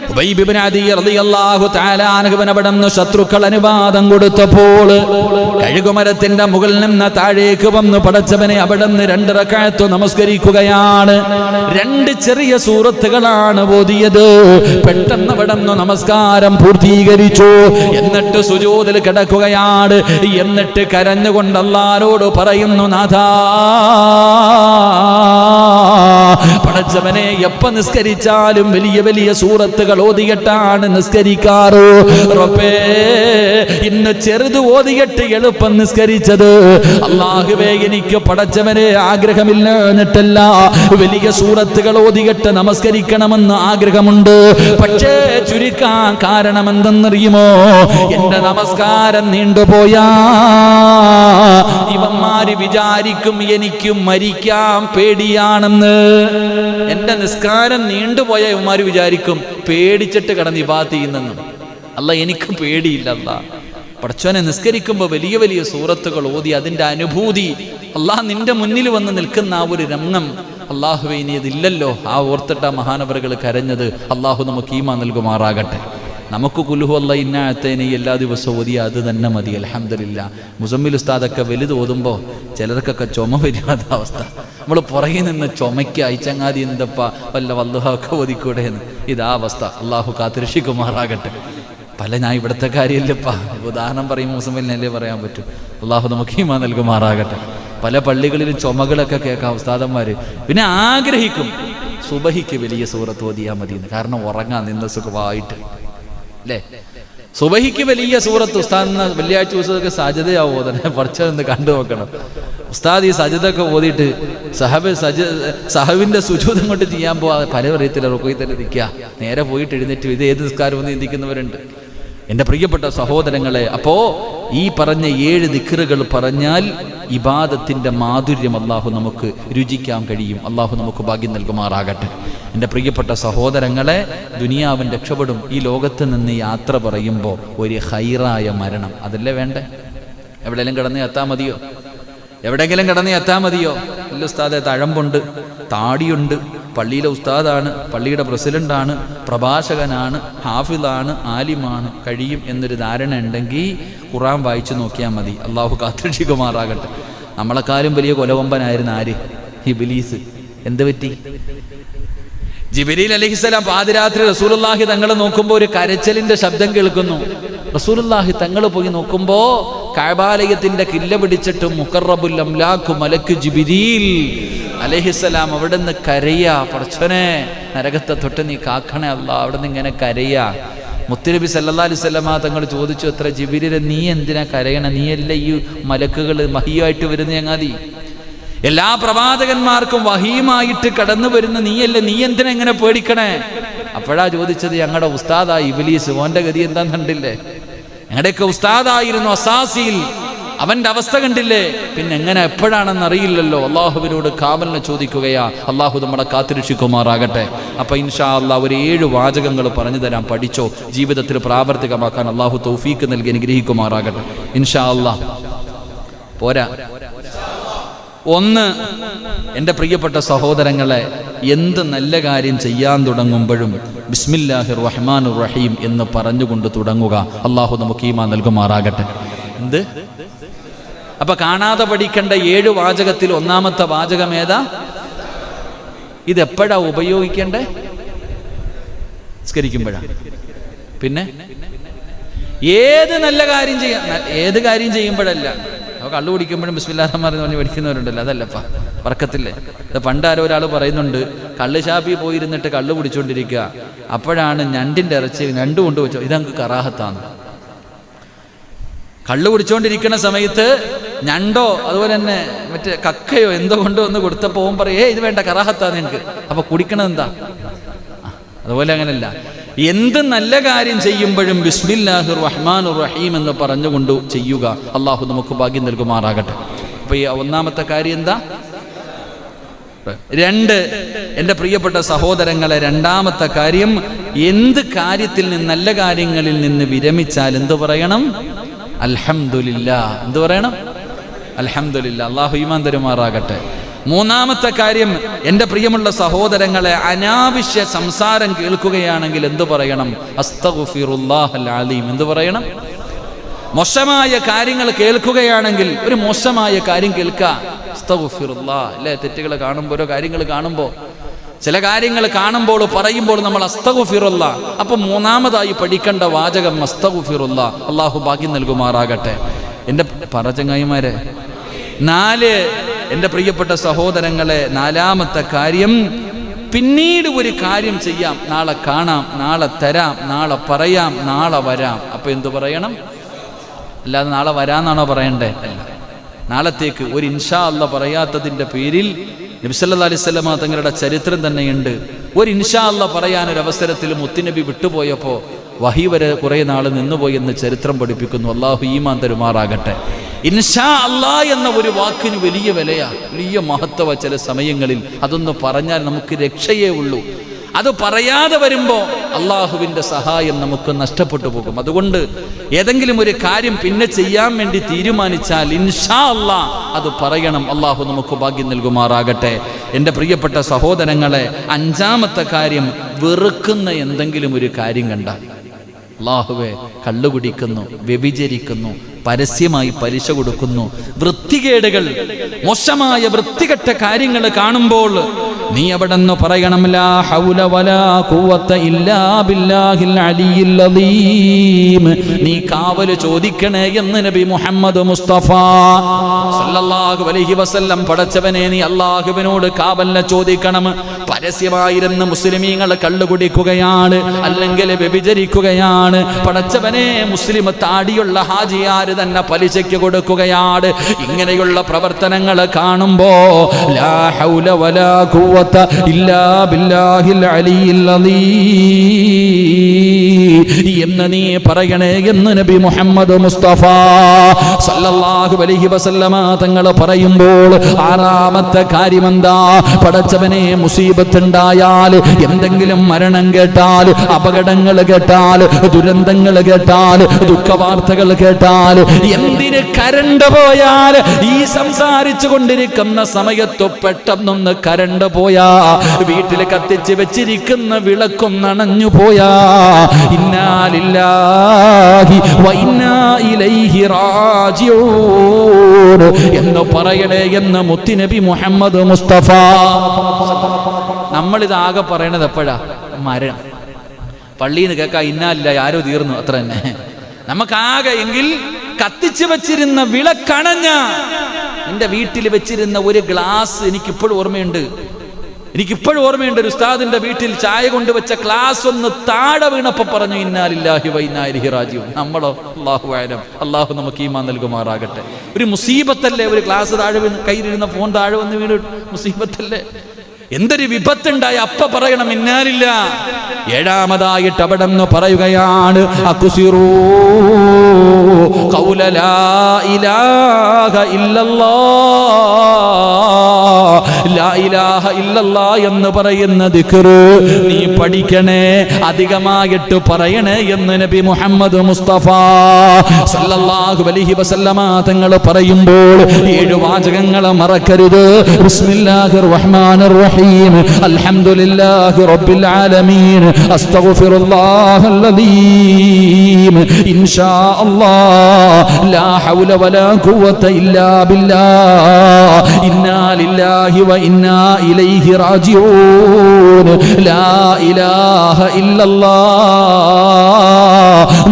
ഹുബൈബ് ഇബ്നു അദീ റളിയല്ലാഹു തആല അൻഹുവിന് അവിടുന്ന് ശത്രുക്കൾ അനുവാദം കൊടുത്തപ്പോൾ കഴുകുമരത്തിന്റെ മുകളിൽ നിന്ന് താഴേക്ക് വന്ന് പടച്ചവനെ അവിടുന്ന് 2 റക്അത്ത് നമസ്കരിക്കുകയാണ്. 2 ചെറിയ സൂറത്തുകളാണ് ഓതിയത്. പെട്ടെന്ന് അവിടുന്ന് നമസ്കാരം പൂർത്തീകരിച്ചു. എന്നിട്ട് സുജൂദിൽ കിടക്കുകയാണ്. എന്നിട്ട് കരഞ്ഞുകൊണ്ട് അല്ലാഹുവോട് പറയുന്നു, നാഥാ, പടച്ചവനെ, എപ്പ നിസ്കരിച്ചാലും വലിയ വലിയ സൂറത്തുകൾ ഓതിയിട്ടാണ് നിസ്കരിക്കാറ്. റബ്ബേ, ഇന്ന് ചെറുത് ഓതിയിട്ട് എളുപ്പം നിസ്കരിച്ചത്. അല്ലാഹുവേ, എനിക്ക് പടച്ചവനെ ആഗ്രഹമില്ല എന്നിട്ടല്ല, വലിയ സൂറത്തുകൾ ഓതിയിട്ട് നമസ്കരിക്കണമെന്ന് ആഗ്രഹമുണ്ട്. പക്ഷേ ചുരുക്കാൻ കാരണം എന്തെന്നറിയുമോ? എന്റെ നമസ്കാരം നീണ്ടുപോയാ ഇവന്മാര് വിചാരിക്കും എനിക്ക് മരിക്കാൻ പേടിയാണെന്ന്. എന്റെ നിസ്കാരം നീണ്ടുപോയ ഇവന്മാര് വിചാരിക്കും പേടിച്ചിട്ട് കിടന്ന് ഇബാദത്ത് ചെയ്യുന്നെന്നും. അല്ല, എനിക്ക് പേടിയില്ല. അല്ലാ, പടച്ചോനെ, നിസ്കരിക്കുമ്പോൾ വലിയ വലിയ സൂറത്തുകൾ ഓതി അതിൻ്റെ അനുഭൂതി, അല്ലാഹ് നിന്റെ മുന്നിൽ വന്ന് നിൽക്കുന്ന ആ ഒരു രംഗം അള്ളാഹുവേ ഇനി അതില്ലല്ലോ. ആ ഓർത്തിട്ട മഹാനവറുകൾ കരഞ്ഞത്. അള്ളാഹു നമുക്ക് ഈമാൻ നൽകുമാറാകട്ടെ. നമുക്ക് കുൽഹു അല്ലാഹ് ഇന്നാ അഅ്തൈന എല്ലാ ദിവസവും ഓതിയ അത് തന്നെ മതി. അൽഹംദുലില്ലാ. മുസമ്മിൽ ഉസ്താദൊക്കെ വലുത് ഓതുമ്പോൾ ചിലർക്കൊക്കെ ചുമ വരാത്ത അവസ്ഥ. നമ്മൾ പുറകിൽ നിന്ന് ചുമയ്ക്ക് അയച്ചങ്ങാതി എന്തപ്പാ വല്ല വല്ലുഹൊക്കെ ഓതിക്കൂടെ എന്ന്. ഇതാ അവസ്ഥ. അള്ളാഹു കാത്തിരക്ഷിക്കുമാറാകട്ടെ. ഞാൻ ഇവിടുത്തെ കാര്യമില്ലപ്പാ, ഉദാഹരണം പറയും മുസമ്മിലിനല്ലേ പറയാൻ പറ്റും. അള്ളാഹു നമുക്ക് ഈമാൻ നൽകുമാറാകട്ടെ. പല പള്ളികളിലും ചുമകളൊക്കെ കേൾക്കാം ഉസ്താദന്മാർ. പിന്നെ ആഗ്രഹിക്കും സുബഹിക്ക് വലിയ സൂറത്ത് ഓതിയാൽ മതിയെന്ന്. കാരണം ഉറങ്ങാൻ നിന്ന് സുഖമായിട്ട് അല്ലേ. സുബഹിക്ക് വലിയ സൂറത്ത് ഉസ്താദ് വെള്ളിയാഴ്ച ദിവസമൊക്കെ സജദയാവും ഓതണേ. പഠിച്ചതെന്ന് കണ്ടു നോക്കണം. ഉസ്താദ് ഈ സജദൊക്കെ ഓതിയിട്ട് സഹവിന്റെ സുജൂദ് കൊണ്ട് ചെയ്യാൻ പോവാ പല പറയത്തില്ല. റുക്കോയിൽ തന്നെ നിൽക്കുക. നേരെ പോയിട്ട് എഴുന്നേറ്റ് ഇത് ഏത് നിസ്കാരം എന്ന് ചിന്തിക്കുന്നവരുണ്ട്. എൻ്റെ പ്രിയപ്പെട്ട സഹോദരങ്ങളെ, അപ്പോ ഈ പറഞ്ഞ 7 ദിക്റുകൾ പറഞ്ഞാൽ ഇബാദത്തിന്റെ മാധുര്യം അള്ളാഹു നമുക്ക് രുചിക്കാൻ കഴിയും. അള്ളാഹു നമുക്ക് ഭാഗ്യം നൽകുമാറാകട്ടെ. എൻ്റെ പ്രിയപ്പെട്ട സഹോദരങ്ങളെ, ദുനിയാവൻ രക്ഷപ്പെടും. ഈ ലോകത്ത് നിന്ന് യാത്ര പറയുമ്പോൾ ഒരു ഹൈറായ മരണം അതല്ലേ വേണ്ടേ? എവിടെയെങ്കിലും കിടന്ന് എത്താൻ മതിയോ? എവിടെയെങ്കിലും കിടന്ന് എത്താൻ മതിയോ? ഇല്ല ഉസ്താദെ, തഴമ്പുണ്ട്, താടിയുണ്ട്, പള്ളിയിലെ ഉസ്താദാണ്, പള്ളിയുടെ പ്രസിഡന്റാണ്, പ്രഭാഷകനാണ്, ഹാഫിളാണ്, ആലിമാണ്, കഴിയും എന്നൊരു ധാരണ ഉണ്ടെങ്കിൽ ഖുർആൻ വായിച്ചു നോക്കിയാൽ മതി. അള്ളാഹു കാത്തിരക്ഷിക്കുമാറാകട്ടെ. നമ്മളെക്കാളും വലിയ കൊലകൊമ്പനായിരുന്നു ആര്? ഇബ്ലീസ്. എന്ത് പറ്റി? ജിബ്രീൽ അലൈഹിസ്സലാം പാതിരാത്രി റസൂലുള്ളാഹി തങ്ങളെ നോക്കുമ്പോൾ ഒരു കരച്ചിലിന്റെ ശബ്ദം കേൾക്കുന്നു. റസൂലുള്ളാഹി തങ്ങൾ പോയി നോക്കുമ്പോ കഅബാലയത്തിന്റെ കില്ല പിടിച്ചിട്ട് മുഖറബുൽ അംലാഖു മലക്ക് ജിബ്രീൽ അലൈഹിസ്സലാം അവിടെ നിന്ന് കരയാ. പടച്ചോനെ, നരകത്തെ തൊട്ട് നീ കാക്കണേ അല്ലാഹ്. അവിടെ നിന്ന് ഇങ്ങനെ കരയാ. മുത്തുനബി സല്ലല്ലാഹു അലൈഹി വസല്ലമ തങ്ങൾ ചോദിച്ചു, എത്ര ജിബ്രീലെ, നീ എന്തിനാ കരയണേ? നീയല്ല ഈ മലക്കുകൾ വഹിയായിട്ട് വരുന്ന ചങ്ങാതി. എല്ലാ പ്രവാചകന്മാർക്കും വഹിയുമായിട്ട് കടന്നു വരുന്ന നീയല്ലേ, നീ എന്തിനാ എങ്ങനെ പേടിക്കണേ? അപ്പോഴാ ചോദിച്ചത്, ഞങ്ങളുടെ ഉസ്താദായി ഇബ്ലീസ്. ഓന്റെ ഗതി എന്താന്ന് കണ്ടില്ലേ? ഞങ്ങളുടെയൊക്കെ ഉസ്താദായിരുന്നു അസാസിയിൽ. അവന്റെ അവസ്ഥ കണ്ടില്ലേ? പിന്നെ എങ്ങനെ എപ്പോഴാണെന്ന് അറിയില്ലല്ലോ. അള്ളാഹുവിനോട് കാവലിനെ ചോദിക്കുകയാ. അള്ളാഹു നമ്മളെ കാത്തിരക്ഷിക്കുമാറാകട്ടെ. അപ്പൊ ഇൻഷാ അല്ലാഹ് ഒരു 7 വാചകങ്ങൾ പറഞ്ഞു തരാം. പഠിച്ചോ, ജീവിതത്തിൽ പ്രാവർത്തികമാക്കാൻ അള്ളാഹു തൗഫീക്ക് നൽകി അനുഗ്രഹിക്കുമാറാകട്ടെ. ഇൻഷാ അല്ലാഹ്. പോരാ, 1, എൻ്റെ പ്രിയപ്പെട്ട സഹോദരങ്ങളെ, എന്ത് നല്ല കാര്യം ചെയ്യാൻ തുടങ്ങുമ്പോഴും ബിസ്മില്ലാഹിർ റഹ്മാനിർ റഹീം എന്ന് പറഞ്ഞുകൊണ്ട് തുടങ്ങുക. അള്ളാഹു നമുക്ക് ഈമാൻ നൽകുമാറാകട്ടെ. എന്ത്? അപ്പൊ കാണാതെ പഠിക്കേണ്ട 7 വാചകത്തിൽ 1-ാമത്തെ വാചകം ഏതാ? ഇതെപ്പോഴാ ഉപയോഗിക്കേണ്ടേ? സ്കരിക്കുമ്പോഴാ. പിന്നെ ഏത് നല്ല കാര്യം ചെയ്യാം, ഏത് കാര്യം ചെയ്യുമ്പോഴല്ല. അപ്പോൾ കള്ളു കുടിക്കുമ്പോഴും ബിസ്മില്ലാഹിർ റഹ്മാനിർ റഹീം പറഞ്ഞ് പഠിക്കുന്നവരുണ്ടല്ലോ, അതല്ലപ്പാ വർക്കത്തില്ലേ. ഇത് പണ്ടാരോ ഒരാൾ പറയുന്നുണ്ട്, കള്ള് ഷാപ്പിൽ പോയിരുന്നിട്ട് കള്ളു കുടിച്ചുകൊണ്ടിരിക്കുക. അപ്പോഴാണ് ഞണ്ടിൻ്റെ ഇറച്ചി ഞണ്ട് കൊണ്ടുവച്ചോ, ഇതങ്ങ് കറാഹത്താണ്. കള്ളു കുടിച്ചുകൊണ്ടിരിക്കുന്ന സമയത്ത് ഞണ്ടോ അതുപോലെ തന്നെ മറ്റേ കക്കയോ എന്തോ കൊണ്ടുവന്ന് കൊടുത്തപ്പോൾ ഓൻ പറയും, ഇത് വേണ്ട, കറാഹത്താണ് നിങ്ങൾക്ക്. അപ്പൊ കുടിക്കണത് എന്താ? അതുപോലെ അങ്ങനല്ല, എന്ത് നല്ല കാര്യം ചെയ്യുമ്പോഴും ബിസ്മില്ലാഹിർ റഹ്മാനിർ റഹീം എന്ന് പറഞ്ഞുകൊണ്ട് ചെയ്യുക. അള്ളാഹു നമുക്ക് ഭാഗ്യം നൽകുമാറാകട്ടെ. അപ്പൊ ഈ 1-ാമത്തെ കാര്യം എന്താ? 2, എൻ്റെ പ്രിയപ്പെട്ട സഹോദരങ്ങളെ, 2-ാമത്തെ കാര്യം, എന്ത് കാര്യത്തിൽ നിന്ന്, നല്ല കാര്യങ്ങളിൽ നിന്ന് വിരമിച്ചാൽ എന്ത് പറയണം? അൽഹംദുലില്ലാ. എന്ത് പറയണം? അൽഹംദുലില്ലാ. അള്ളാഹു ഈമാൻ തരുമാറാകട്ടെ. 3-ാമത്തെ കാര്യം, എൻ്റെ പ്രിയമുള്ള സഹോദരങ്ങളെ, അനാവശ്യ സംസാരം കേൾക്കുകയാണെങ്കിൽ എന്തു പറയണം? അസ്തഗ്ഫിറുല്ലാഹൽ അലീം. എന്തു പറയണം? മോശമായ കാര്യങ്ങൾ കേൾക്കുകയാണെങ്കിൽ, ഒരു മോശമായ കാര്യം കേൾക്കുക, അസ്തഗ്ഫിറുല്ലാഹ്. അല്ലേ, തെറ്റുകൾ കാണുമ്പോൾ, ഓരോ കാര്യങ്ങൾ കാണുമ്പോൾ, ചില കാര്യങ്ങൾ കാണുമ്പോൾ പറയുമ്പോൾ നമ്മൾ അസ്തഗ്ഫിറുല്ലാഹ്. അപ്പൊ 3-ാമതായി പഠിക്കേണ്ട വാചകം അസ്തഗ്ഫിറുല്ലാഹ്. അള്ളാഹു ഭാഗ്യം നൽകുമാറാകട്ടെ. എൻ്റെ പറചങ്ങായിമാരെ, 4, എൻ്റെ പ്രിയപ്പെട്ട സഹോദരങ്ങളെ, 4-ാമത്തെ കാര്യം, പിന്നീട് ഒരു കാര്യം ചെയ്യാം, നാളെ കാണാം, നാളെ തരാം, നാളെ പറയാം, നാളെ വരാം. അപ്പൊ എന്തു പറയണം? അല്ലാതെ നാളെ വരാന്നാണോ പറയണ്ടേ? അല്ല, നാളത്തേക്ക് ഒരു ഇൻഷാ അല്ലാഹ് പറയാത്തതിൻ്റെ പേരിൽ നബി സല്ലല്ലാഹു അലൈഹി വസല്ലമ തങ്ങളുടെ ചരിത്രം തന്നെയുണ്ട്. ഒരു ഇൻഷാ അല്ലാഹ് പറയാനൊരവസരത്തിൽ മുത്തുനബി വിട്ടുപോയപ്പോൾ വഹി വരെ കുറേ നാൾ നിന്നുപോയെന്ന് ചരിത്രം പഠിപ്പിക്കുന്നു. അള്ളാഹു ഈമാൻ തരുമാറാകട്ടെ. ഇൻഷാ അല്ലാഹ് എന്ന ഒരു വാക്കിന് വലിയ വിലയാ, വലിയ മഹത്വ. ചില സമയങ്ങളിൽ അതൊന്ന് പറഞ്ഞാൽ നമുക്ക് രക്ഷയേ ഉള്ളൂ. അത് പറയാതെ വരുമ്പോൾ അള്ളാഹുവിൻ്റെ സഹായം നമുക്ക് നഷ്ടപ്പെട്ടു പോകും. അതുകൊണ്ട് ഏതെങ്കിലും ഒരു കാര്യം പിന്നെ ചെയ്യാൻ വേണ്ടി തീരുമാനിച്ചാൽ ഇൻഷാ അല്ലാഹ് അത് പറയണം. അള്ളാഹു നമുക്ക് ഭാഗ്യം നൽകുമാറാകട്ടെ. എൻ്റെ പ്രിയപ്പെട്ട സഹോദരങ്ങളെ, അഞ്ചാമത്തെ കാര്യം, വെറുക്കുന്ന എന്തെങ്കിലും ഒരു കാര്യം കണ്ടാൽ, അല്ലാഹുവേ കള്ളു കുടിക്കുന്നു, വ്യഭിചരിക്കുന്നു, പരസ്യമായി പലിശ കൊടുക്കുന്നു, വൃത്തികേടുകൾ, മോശമായ വൃത്തികെട്ട കാര്യങ്ങൾ കാണുമ്പോൾ നീ അവിടെ നിന്ന് പറയണം, ലാ ഹൗല വലാ ഖുവത ഇല്ലാ ബില്ലാഹിൽ അലിയിൽ അദീം. നീ കാവൽ ചോദിക്കണേ എന്ന് നബി മുഹമ്മദ് മുസ്തഫ സല്ലല്ലാഹു അലൈഹി വസല്ലം. പടച്ചവനെ, നീ അല്ലാഹുവിനോട് കാവലിനെ ചോദിക്കണം. പരസ്യമായിരുന്ന മുസ്ലിമീങ്ങൾ കള്ളു കുടിക്കുകയാണ്, അല്ലെങ്കിൽ വ്യഭിചരിക്കുകയാണ്. പടച്ചവനെ, മുസ്ലിം താടിയുള്ള ഹാജിയാർ തന്നെ പലിശയ്ക്ക് കൊടുക്കുകയാണ്. ഇങ്ങനെയുള്ള പ്രവർത്തനങ്ങൾ കാണുമ്പോ ലാ ഹൗല വലാ ഖുവത ഇല്ലാ ബില്ലാഹിൽ അലിയിൽ അദീം എന്ന് നീ പറയണേ എന്ന് നബി മുഹമ്മദ് മുസ്തഫ സല്ലല്ലാഹു അലൈഹി വസല്ലമ തങ്ങൾ പറയുമ്പോൾ, ആറാമത്തെ കാര്യം എന്താ? പടച്ചവനെ, മുസീബത്ത് ഉണ്ടായാൽ, എന്തെങ്കിലും മരണം കേട്ടാൽ, അപകടങ്ങൾ കേട്ടാൽ, ദുരന്തങ്ങൾ കേട്ടാൽ, ദുഃഖവാർത്തകൾ കേട്ടാൽ, എന്തിന് കരണ്ട് പോയാൽ, ഈ സംസാരിച്ചു കൊണ്ടിരിക്കുന്ന സമയത്ത് പെട്ടെന്നൊന്ന് കരണ്ട് പോയാ, വീട്ടിൽ കത്തിച്ച് വെച്ചിരിക്കുന്ന വിളക്കും നനഞ്ഞു പോയാ, ഇന്നാ ലില്ലാഹി വ ഇന്നാ ഇലൈഹി റാജിഊൻ എന്ന് പറയണേ എന്ന് മുത്തുനബി മുഹമ്മദ് മുസ്തഫ. നമ്മളിതാകെ പറയണത് എപ്പോഴാ? മരണം. പള്ളിയിൽ നിന്ന് കേൾക്കാം ഇന്നാ ലില്ലാഹി, ആരോ തീർന്നു, അത്ര തന്നെ. നമുക്കാകെ എങ്കിൽ കത്തിച്ചു വെച്ചിരുന്ന വിളക്കണഞ്ഞ, എൻ്റെ വീട്ടിൽ വെച്ചിരുന്ന ഒരു ഗ്ലാസ് എനിക്കിപ്പോഴും ഓർമ്മയുണ്ട്. ഒരു ഉസ്താദിന്റെ വീട്ടിൽ ചായ കൊണ്ടുവച്ച ഗ്ലാസ് ഒന്ന് താഴെ വീണപ്പോൾ പറഞ്ഞു, ഇന്നാ ലില്ലാഹി വ ഇന്നാ ഇലൈഹി റാജിഊൻ. നമ്മളോ? അല്ലാഹു അഅലം. അല്ലാഹു നമുക്ക് ഈമാൻ നൽകുമാറാകട്ടെ. ഒരു മുസീബത്തല്ലേ ഒരു ഗ്ലാസ് താഴെ വീണ്, കയ്യിലിരുന്ന ഫോൺ താഴെ വന്ന് വീണ്, മുസീബത്തല്ലേ? എന്തൊരു വിപത്തുണ്ടായി അപ്പ പറയണം ഇന്നാ ലില്ലാഹി. ഏഴാമതായിട്ട് അവിടെ നിന്ന് പറയുകയാണ്, അക്സിറൂ ഖൗല ലാ ഇലാഹ ഇല്ലല്ലാഹ്. ലാ ഇലാഹ ഇല്ലല്ലാഹ് എന്ന് പറയുന്ന ദിക്ർ നീ പഠിക്കണേ, അധികമായിട്ട് പറയണേ എന്ന് നബി മുഹമ്മദ് മുസ്തഫ സല്ലല്ലാഹു അലൈഹി വസല്ലമ തങ്ങൾ പറയുമ്പോൾ 7 വാചകങ്ങൾ മറക്കരുത്. ബിസ്മില്ലാഹിർ റഹ്മാനിർ റഹീം, അൽഹംദുലില്ലാഹി റബ്ബിൽ ആലമീൻ, അസ്തഗ്ഫിറുല്ലാഹൽ അദീം, ഇൻഷാ അല്ലാഹ് ലാ ഹൗല വലാ ഖുവത ഇല്ലാ ബില്ലാഹ്, ഇന്നാ ലില്ലാഹി വ ഇന്നാ ഇലൈഹി റാജിഊൻ, ലാ ഇലാഹ ഇല്ലല്ലാഹ്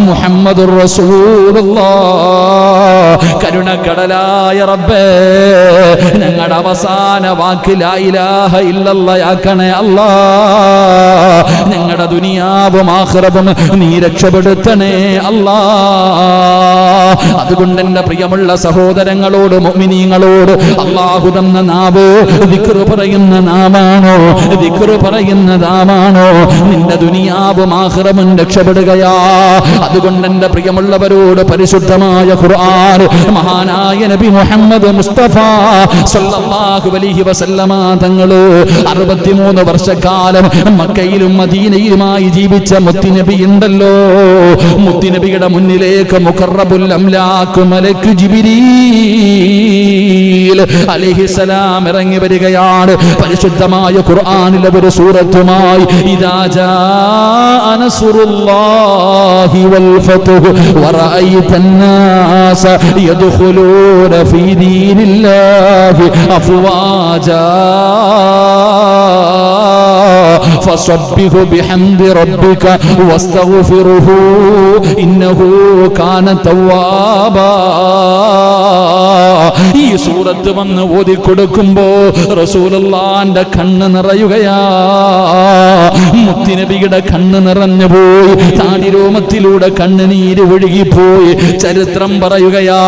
മുഹമ്മദുർ റസൂലുള്ളാഹ്. കരുണക്കടലായ റബ്ബേ, ഞങ്ങളുടെ അവസാന വാക്ക് ലാ ഇലാഹ ഇല്ലല്ലാഹ് ആക്കണേ അല്ലാഹ്. ഞങ്ങളുടെ ദുനിയാവും ആഖിറവും നീ രക്ഷപ്പെടുത്തണേ അല്ലാഹ്. അതുകൊണ്ട് എൻ്റെ പ്രിയമുള്ള സഹോദരങ്ങളോട്, മുഅ്മിനീങ്ങളോട്, അല്ലാഹു തന്ന നാവ് ദിക്ർ പറയുന്ന നാമാണോ, ദിക്ർ പറയുന്ന നാമാണോ, നിന്റെ ദുനിയാവും ആഖിറവും രക്ഷപ്പെടുകയാ. അതുകൊണ്ട് എൻ്റെ പ്രിയമുള്ളവരോട് പരിശുദ്ധമായ ഖുർആൻ, മഹാനായ നബി മുഹമ്മദ് മുസ്തഫ സല്ലല്ലാഹു അലൈഹി വസല്ലമ തങ്ങള് 63 വർഷക്കാലം മക്കയിലും മദീനയിലുമായി ജീവിച്ച മുത്തുനബി ഉണ്ടല്ലോ, മുത്തുനബിയുടെ മുന്നിലേക്ക് മുഖറബുൽ അംലാഖ് മലക്ക് ജിബ്രീൽ അലൈഹിസ്സലാം ഇറങ്ങി വരികയാണ്. പരിശുദ്ധമായ ഖുർആനിലെ ഒരു സൂറത്തുമായി, ഇദാ ജാഅ നസ്റുല്ലാഹി വൽ ഫത്ഹു വറഅയ്തൻ നാസ യദ്ഖുലൂന ഫീ ദീനില്ലാഹി അഫ്വാജാ ഫസബ്ബിഹു ബിഹംദി റബ്ബിക വസ്തഗ്ഫിറുഹു ഇന്നഹു കാന തവ്വാബാ. ഈ സൂറത്ത് വന്ന് ഓതിക്കൊടുക്കുമ്പോ റസൂലുള്ളാന്റെ കണ്ണ് നിറയുകയാ, മുത്തുനബിയുടെ കണ്ണ് നിറഞ്ഞു പോയി, താടിരോമത്തിലൂടെ കണ്ണുനീര് ഒഴുകിപ്പോയി. ചരിത്രം പറയുകയാ,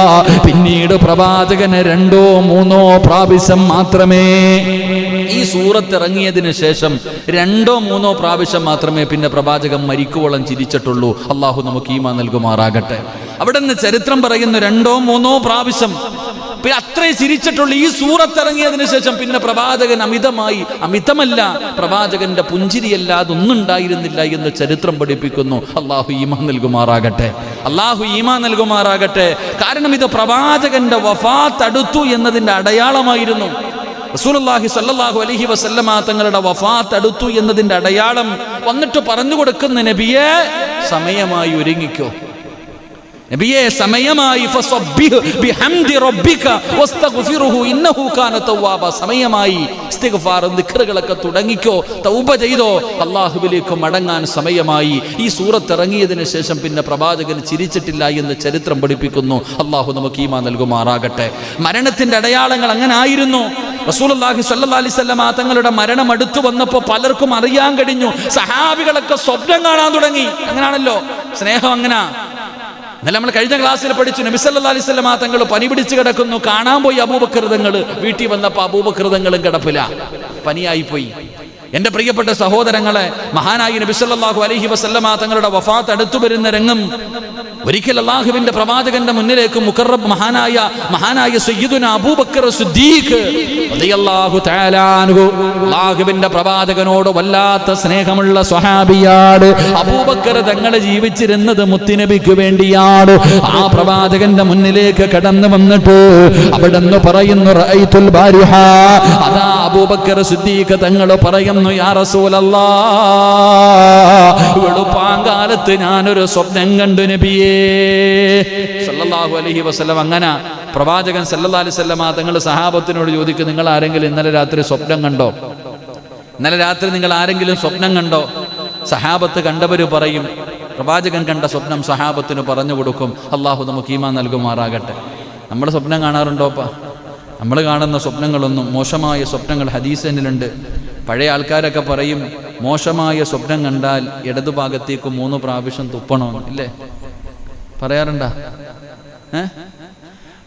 പിന്നീട് പ്രവാചകന് 2 or 3 പ്രാവശ്യം മാത്രമേ, ഈ സൂറത്ത് ഇറങ്ങിയതിന് ശേഷം 2 or 3 പ്രാവശ്യം മാത്രമേ പിന്നെ പ്രവാചകൻ മരിക്കുവോളം ചിരിച്ചിട്ടുള്ളൂ. അള്ളാഹു നമുക്ക് ഈമാൻ നൽകുമാറാകട്ടെ. അവിടെ നിന്ന് ചരിത്രം പറയുന്ന 2 or 3 പ്രാവശ്യം പിന്നെ അത്രയും ചിരിച്ചിട്ടുള്ള ഈ സൂറത്ത് ഇറങ്ങിയതിനു ശേഷം പിന്നെ പ്രവാചകൻ അമിതമല്ല, പ്രവാചകന്റെ പുഞ്ചിരിയല്ലാതെ ഒന്നും ഉണ്ടായിരുന്നില്ല എന്ന് ചരിത്രം പഠിപ്പിക്കുന്നു. അള്ളാഹു ഈമാൻ നൽകുമാറാകട്ടെ, അള്ളാഹു ഈമാൻ നൽകുമാറാകട്ടെ. കാരണം ഇത് പ്രവാചകന്റെ വഫാത്ത് അടുത്തു എന്നതിന്റെ അടയാളമായിരുന്നു. റസൂലുള്ളാഹി സ്വല്ലല്ലാഹു അലൈഹി വസല്ലമ തങ്ങളുടെ വഫാത്ത് അടുത്തു എന്നതിന്റെ അടയാളം വന്നിട്ട് പറഞ്ഞു കൊടുക്കുന്ന നബിയെ സമയമായി ഒരുങ്ങിക്കോ, നബിയെ സമയമായി ഫസബ്ബിഹ് ബിഹംദി റബ്ബിക വസ്തഗ്ഫിറുഹു ഇന്നഹു കാന തവ്വാബ, സമയമായി ഇസ്തിഗ്ഫാർ ദിക്റുകളൊക്കെ തുടങ്ങിക്കോ, തൗബ ചെയ്തോ, അല്ലാഹുവിലേക്ക് മടങ്ങാൻ സമയമായി. ഈ സൂറത്ത് ഇറങ്ങിയതിനു ശേഷം പിന്നെ പ്രവാചകൻ ചിരിച്ചിട്ടില്ല എന്ന് ചരിത്രം പഠിപ്പിക്കുന്നു. അല്ലാഹു നമുക്ക് ഈമാൻ നൽകുമാറാകട്ടെ. മരണത്തിന്റെ അടയാളങ്ങൾ അങ്ങനെ ആയിരുന്നു. റസൂലുള്ളാഹി സ്വല്ലല്ലാഹി അലൈഹി വസല്ലം തങ്ങളുടെ മരണം അടുത്തു വന്നപ്പോൾ പലർക്കും അറിയാൻ കഴിഞ്ഞു. സഹാബികളൊക്കെ സ്വപ്നം കാണാൻ തുടങ്ങി. അങ്ങനാണല്ലോ സ്നേഹം, അങ്ങനെ എന്നല്ല നമ്മൾ കഴിഞ്ഞ ക്ലാസ്സിൽ പഠിച്ചു. നബി സല്ലല്ലാഹു അലൈഹി വസല്ലം തങ്ങൾ പനി പിടിച്ച് കിടക്കുന്നു, കാണാൻ പോയി അബൂബക്കർ തങ്ങൾ. വീട്ടിൽ വന്നപ്പോൾ അബൂബക്കർ തങ്ങളും കിടപ്പില്ല, പനിയായിപ്പോയി. എൻ്റെ പ്രിയപ്പെട്ട സഹോദരങ്ങളെ, മഹാനായി നബി സല്ലല്ലാഹു അലൈഹി വസല്ലം തങ്ങളുടെ വഫാത്ത് അടുത്തു വരുന്ന രംഗം ഒരിക്കൽ അല്ലാഹുവിന്റെ പ്രവാചകന്റെ മുന്നിലേക്ക് മുഖറബ് മഹാനായ സയ്യിദുന അബൂബക്കർ സിദ്ദീഖ് റളിയല്ലാഹു തആല അൻഹു, അല്ലാഹുവിന്റെ പ്രവാചകനോട് വല്ലാത്ത സ്നേഹമുള്ള സ്വഹാബിയാണ്. അബൂബക്കർ തങ്ങൾ ജീവിച്ചിരുന്നത് മുത്തുനബിക്ക് വേണ്ടിയാണ്. ആ പ്രവാചകന്റെ മുന്നിലേക്ക് കടന്നു വന്നിട്ട് അവിടെന്ന് പറയുന്നു, റഅയ്തുൽ ബാരിഹ, അതാ അബൂബക്കർ സിദ്ദീഖ് തങ്ങൾ പറയുന്നു, യാ റസൂലല്ലാഹ്, വെളുപ്പാങ്കാലത്ത് ഞാനൊരു സ്വപ്നം കണ്ടു നബിയേ സല്ലല്ലാഹു അലൈഹി വസല്ലം. അങ്ങനെ പ്രവാചകൻ സല്ലല്ലാഹു അലൈഹി വസല്ലം തങ്ങൾ സഹാബത്തിനോട് ചോദിക്കും, നിങ്ങൾ ആരെങ്കിലും ഇന്നലെ രാത്രി സ്വപ്നം കണ്ടോ? ഇന്നലെ രാത്രി നിങ്ങൾ ആരെങ്കിലും സ്വപ്നം കണ്ടോ? സഹാബത്ത് കണ്ടവര് പറയും. പ്രവാചകൻ കണ്ട സ്വപ്നം സഹാബത്തിന് പറഞ്ഞു കൊടുക്കും. അള്ളാഹു നമുക്ക് ഈമാൻ നൽകുമാറാകട്ടെ. നമ്മൾ സ്വപ്നം കാണാറുണ്ടോപ്പാ? നമ്മൾ കാണുന്ന സ്വപ്നങ്ങളൊന്നും മോശമായ സ്വപ്നങ്ങൾ ഹദീസിലുണ്ട്. പഴയ ആൾക്കാരൊക്കെ പറയും, മോശമായ സ്വപ്നം കണ്ടാൽ ഇടതുഭാഗത്തേക്ക് 3 പ്രാവശ്യം തുപ്പണമെന്ന്, ഇല്ലേ? പറയാറുണ്ടാ?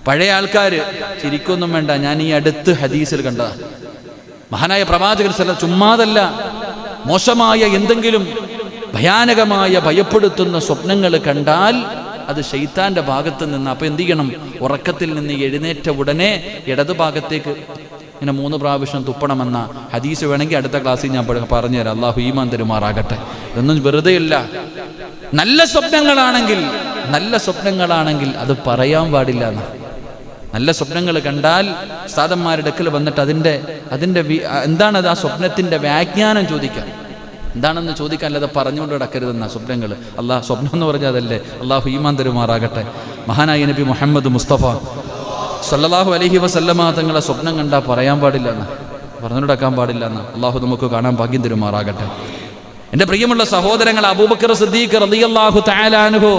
പഴയ ആൾക്കാർ ചിരിക്കൊന്നും വേണ്ട, ഞാൻ ഈ അടുത്ത് ഹദീസിൽ കണ്ടതാ. മഹാനായ പ്രവാചകൻ ചുമ്മാതല്ല, മോശമായ എന്തെങ്കിലും ഭയാനകമായ ഭയപ്പെടുത്തുന്ന സ്വപ്നങ്ങൾ കണ്ടാൽ അത് ശൈത്താന്റെ ഭാഗത്ത് നിന്ന്. അപ്പൊ എന്ത് ചെയ്യണം? ഉറക്കത്തിൽ നിന്ന് എഴുന്നേറ്റ ഉടനെ ഇടതുഭാഗത്തേക്ക് ഇങ്ങനെ 3 പ്രാവശ്യം തുപ്പണമെന്ന ഹദീസ് വേണമെങ്കിൽ അടുത്ത ക്ലാസ്സിൽ ഞാൻ പറഞ്ഞുതരാം. അള്ളാഹു ഈമാൻ തരുമാറാകട്ടെ. ഇതൊന്നും വെറുതെയല്ല. നല്ല സ്വപ്നങ്ങളാണെങ്കിൽ അത് പറയാൻ പാടില്ല. നല്ല സ്വപ്നങ്ങൾ കണ്ടാൽ ഉസ്താദന്മാരുടെ അടുക്കൽ വന്നിട്ട് അതിൻ്റെ എന്താണത്, ആ സ്വപ്നത്തിന്റെ വ്യാഖ്യാനം ചോദിക്കാം. എന്താണെന്ന് ചോദിക്കാൻ, അല്ലാതെ പറഞ്ഞുകൊണ്ട് കിടക്കരുതെന്ന സ്വപ്നങ്ങൾ. സ്വപ്നം എന്ന് പറഞ്ഞാൽ അതല്ലേ. അള്ളാഹു ഈമാൻ തരുമാറാകട്ടെ. മഹാനായ നബി മുഹമ്മദ് മുസ്തഫ സല്ലല്ലാഹു അലൈഹി വസല്ലമ തങ്ങളെ സ്വപ്നം കണ്ടാൽ പറയാൻ പാടില്ല എന്ന്, പറഞ്ഞുകൊടുക്കാൻ പാടില്ല എന്ന്. അള്ളാഹു നമുക്ക് കാണാൻ ഭാഗ്യം തരുമാറാകട്ടെ. എൻ്റെ പ്രിയമുള്ള സഹോദരങ്ങൾ, അബൂബക്കർ സിദ്ദീഖ് റളിയല്ലാഹു തആല അൻഹു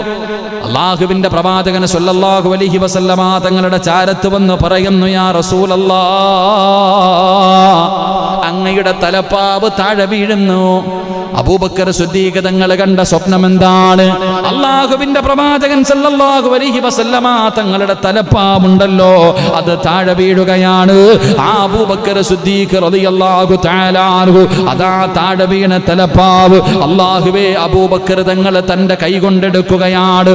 അല്ലാഹുവിന്റെ പ്രവാചകൻ സല്ലല്ലാഹു അലൈഹി വസല്ലമ തങ്ങളുടെ ചാരത്ത് വന്ന് പറയുന്നു, യാ റസൂലല്ലാഹ്, അങ്ങയുടെ തലപ്പാവ് താഴെ വീഴുന്നു. അബൂബക്കർ സിദ്ദീഖ് തങ്ങൾ കണ്ട സ്വപ്നം എന്താണ്? അല്ലാഹുവിന്റെ പ്രവാചകൻ സല്ലല്ലാഹു അലൈഹി വസല്ലമ തങ്ങളുടെ തലപ്പാവുണ്ടല്ലോ, അത് താഴെ വീഴുകയാണ്. ആ അബൂബക്കർ സിദ്ദീഖ് റളിയല്ലാഹു തആല അൻഹു അതാ താഴെ വീണ തലപ്പാവ് അല്ലാഹുവേ അബൂബക്കർ തങ്ങൾ തന്റെ കൈ കൊണ്ടെടുക്കുകയാണ്.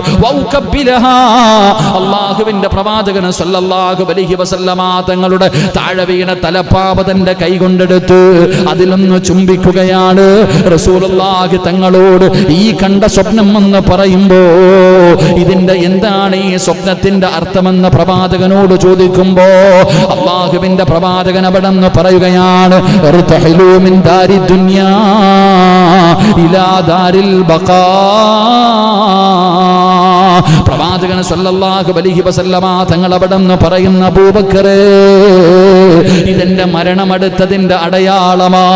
അല്ലാഹുവിന്റെ പ്രവാചകൻ സല്ലല്ലാഹു അലൈഹി വസല്ലമ തങ്ങളുടെ താഴെ വീണ തലപ്പാവ് തന്റെ കൈ കൊണ്ടെടുത്ത് അതിലൊന്ന് ചുംബിക്കുകയാണ്. റസൂലുള്ളാഹി തങ്ങളോട് ഈ കണ്ട സ്വപ്നം എന്ന് പറയുമ്പോ ഇതിന്റെ എന്താണ് ഈ സ്വപ്നത്തിന്റെ അർത്ഥമെന്ന് പ്രവാചകനോട് ചോദിക്കുമ്പോ അല്ലാഹുവിന്റെ പ്രവാചകൻ അവിടെ നിന്ന് പറയുകയാണ്, ഇർതഹിലൂ മിൻ ദാരി ദുനിയാ ഇലാ ദാരിൽ ബഖാ. പ്രവാചകൻ സല്ലല്ലാഹു അലൈഹി വസല്ലമ തങ്ങൾ അവിടെ നിന്ന് പറയുന്ന, അബൂബക്കറേ, ഇതെന്റെ മരണമടുത്തതിന്റെ അടയാളമാ.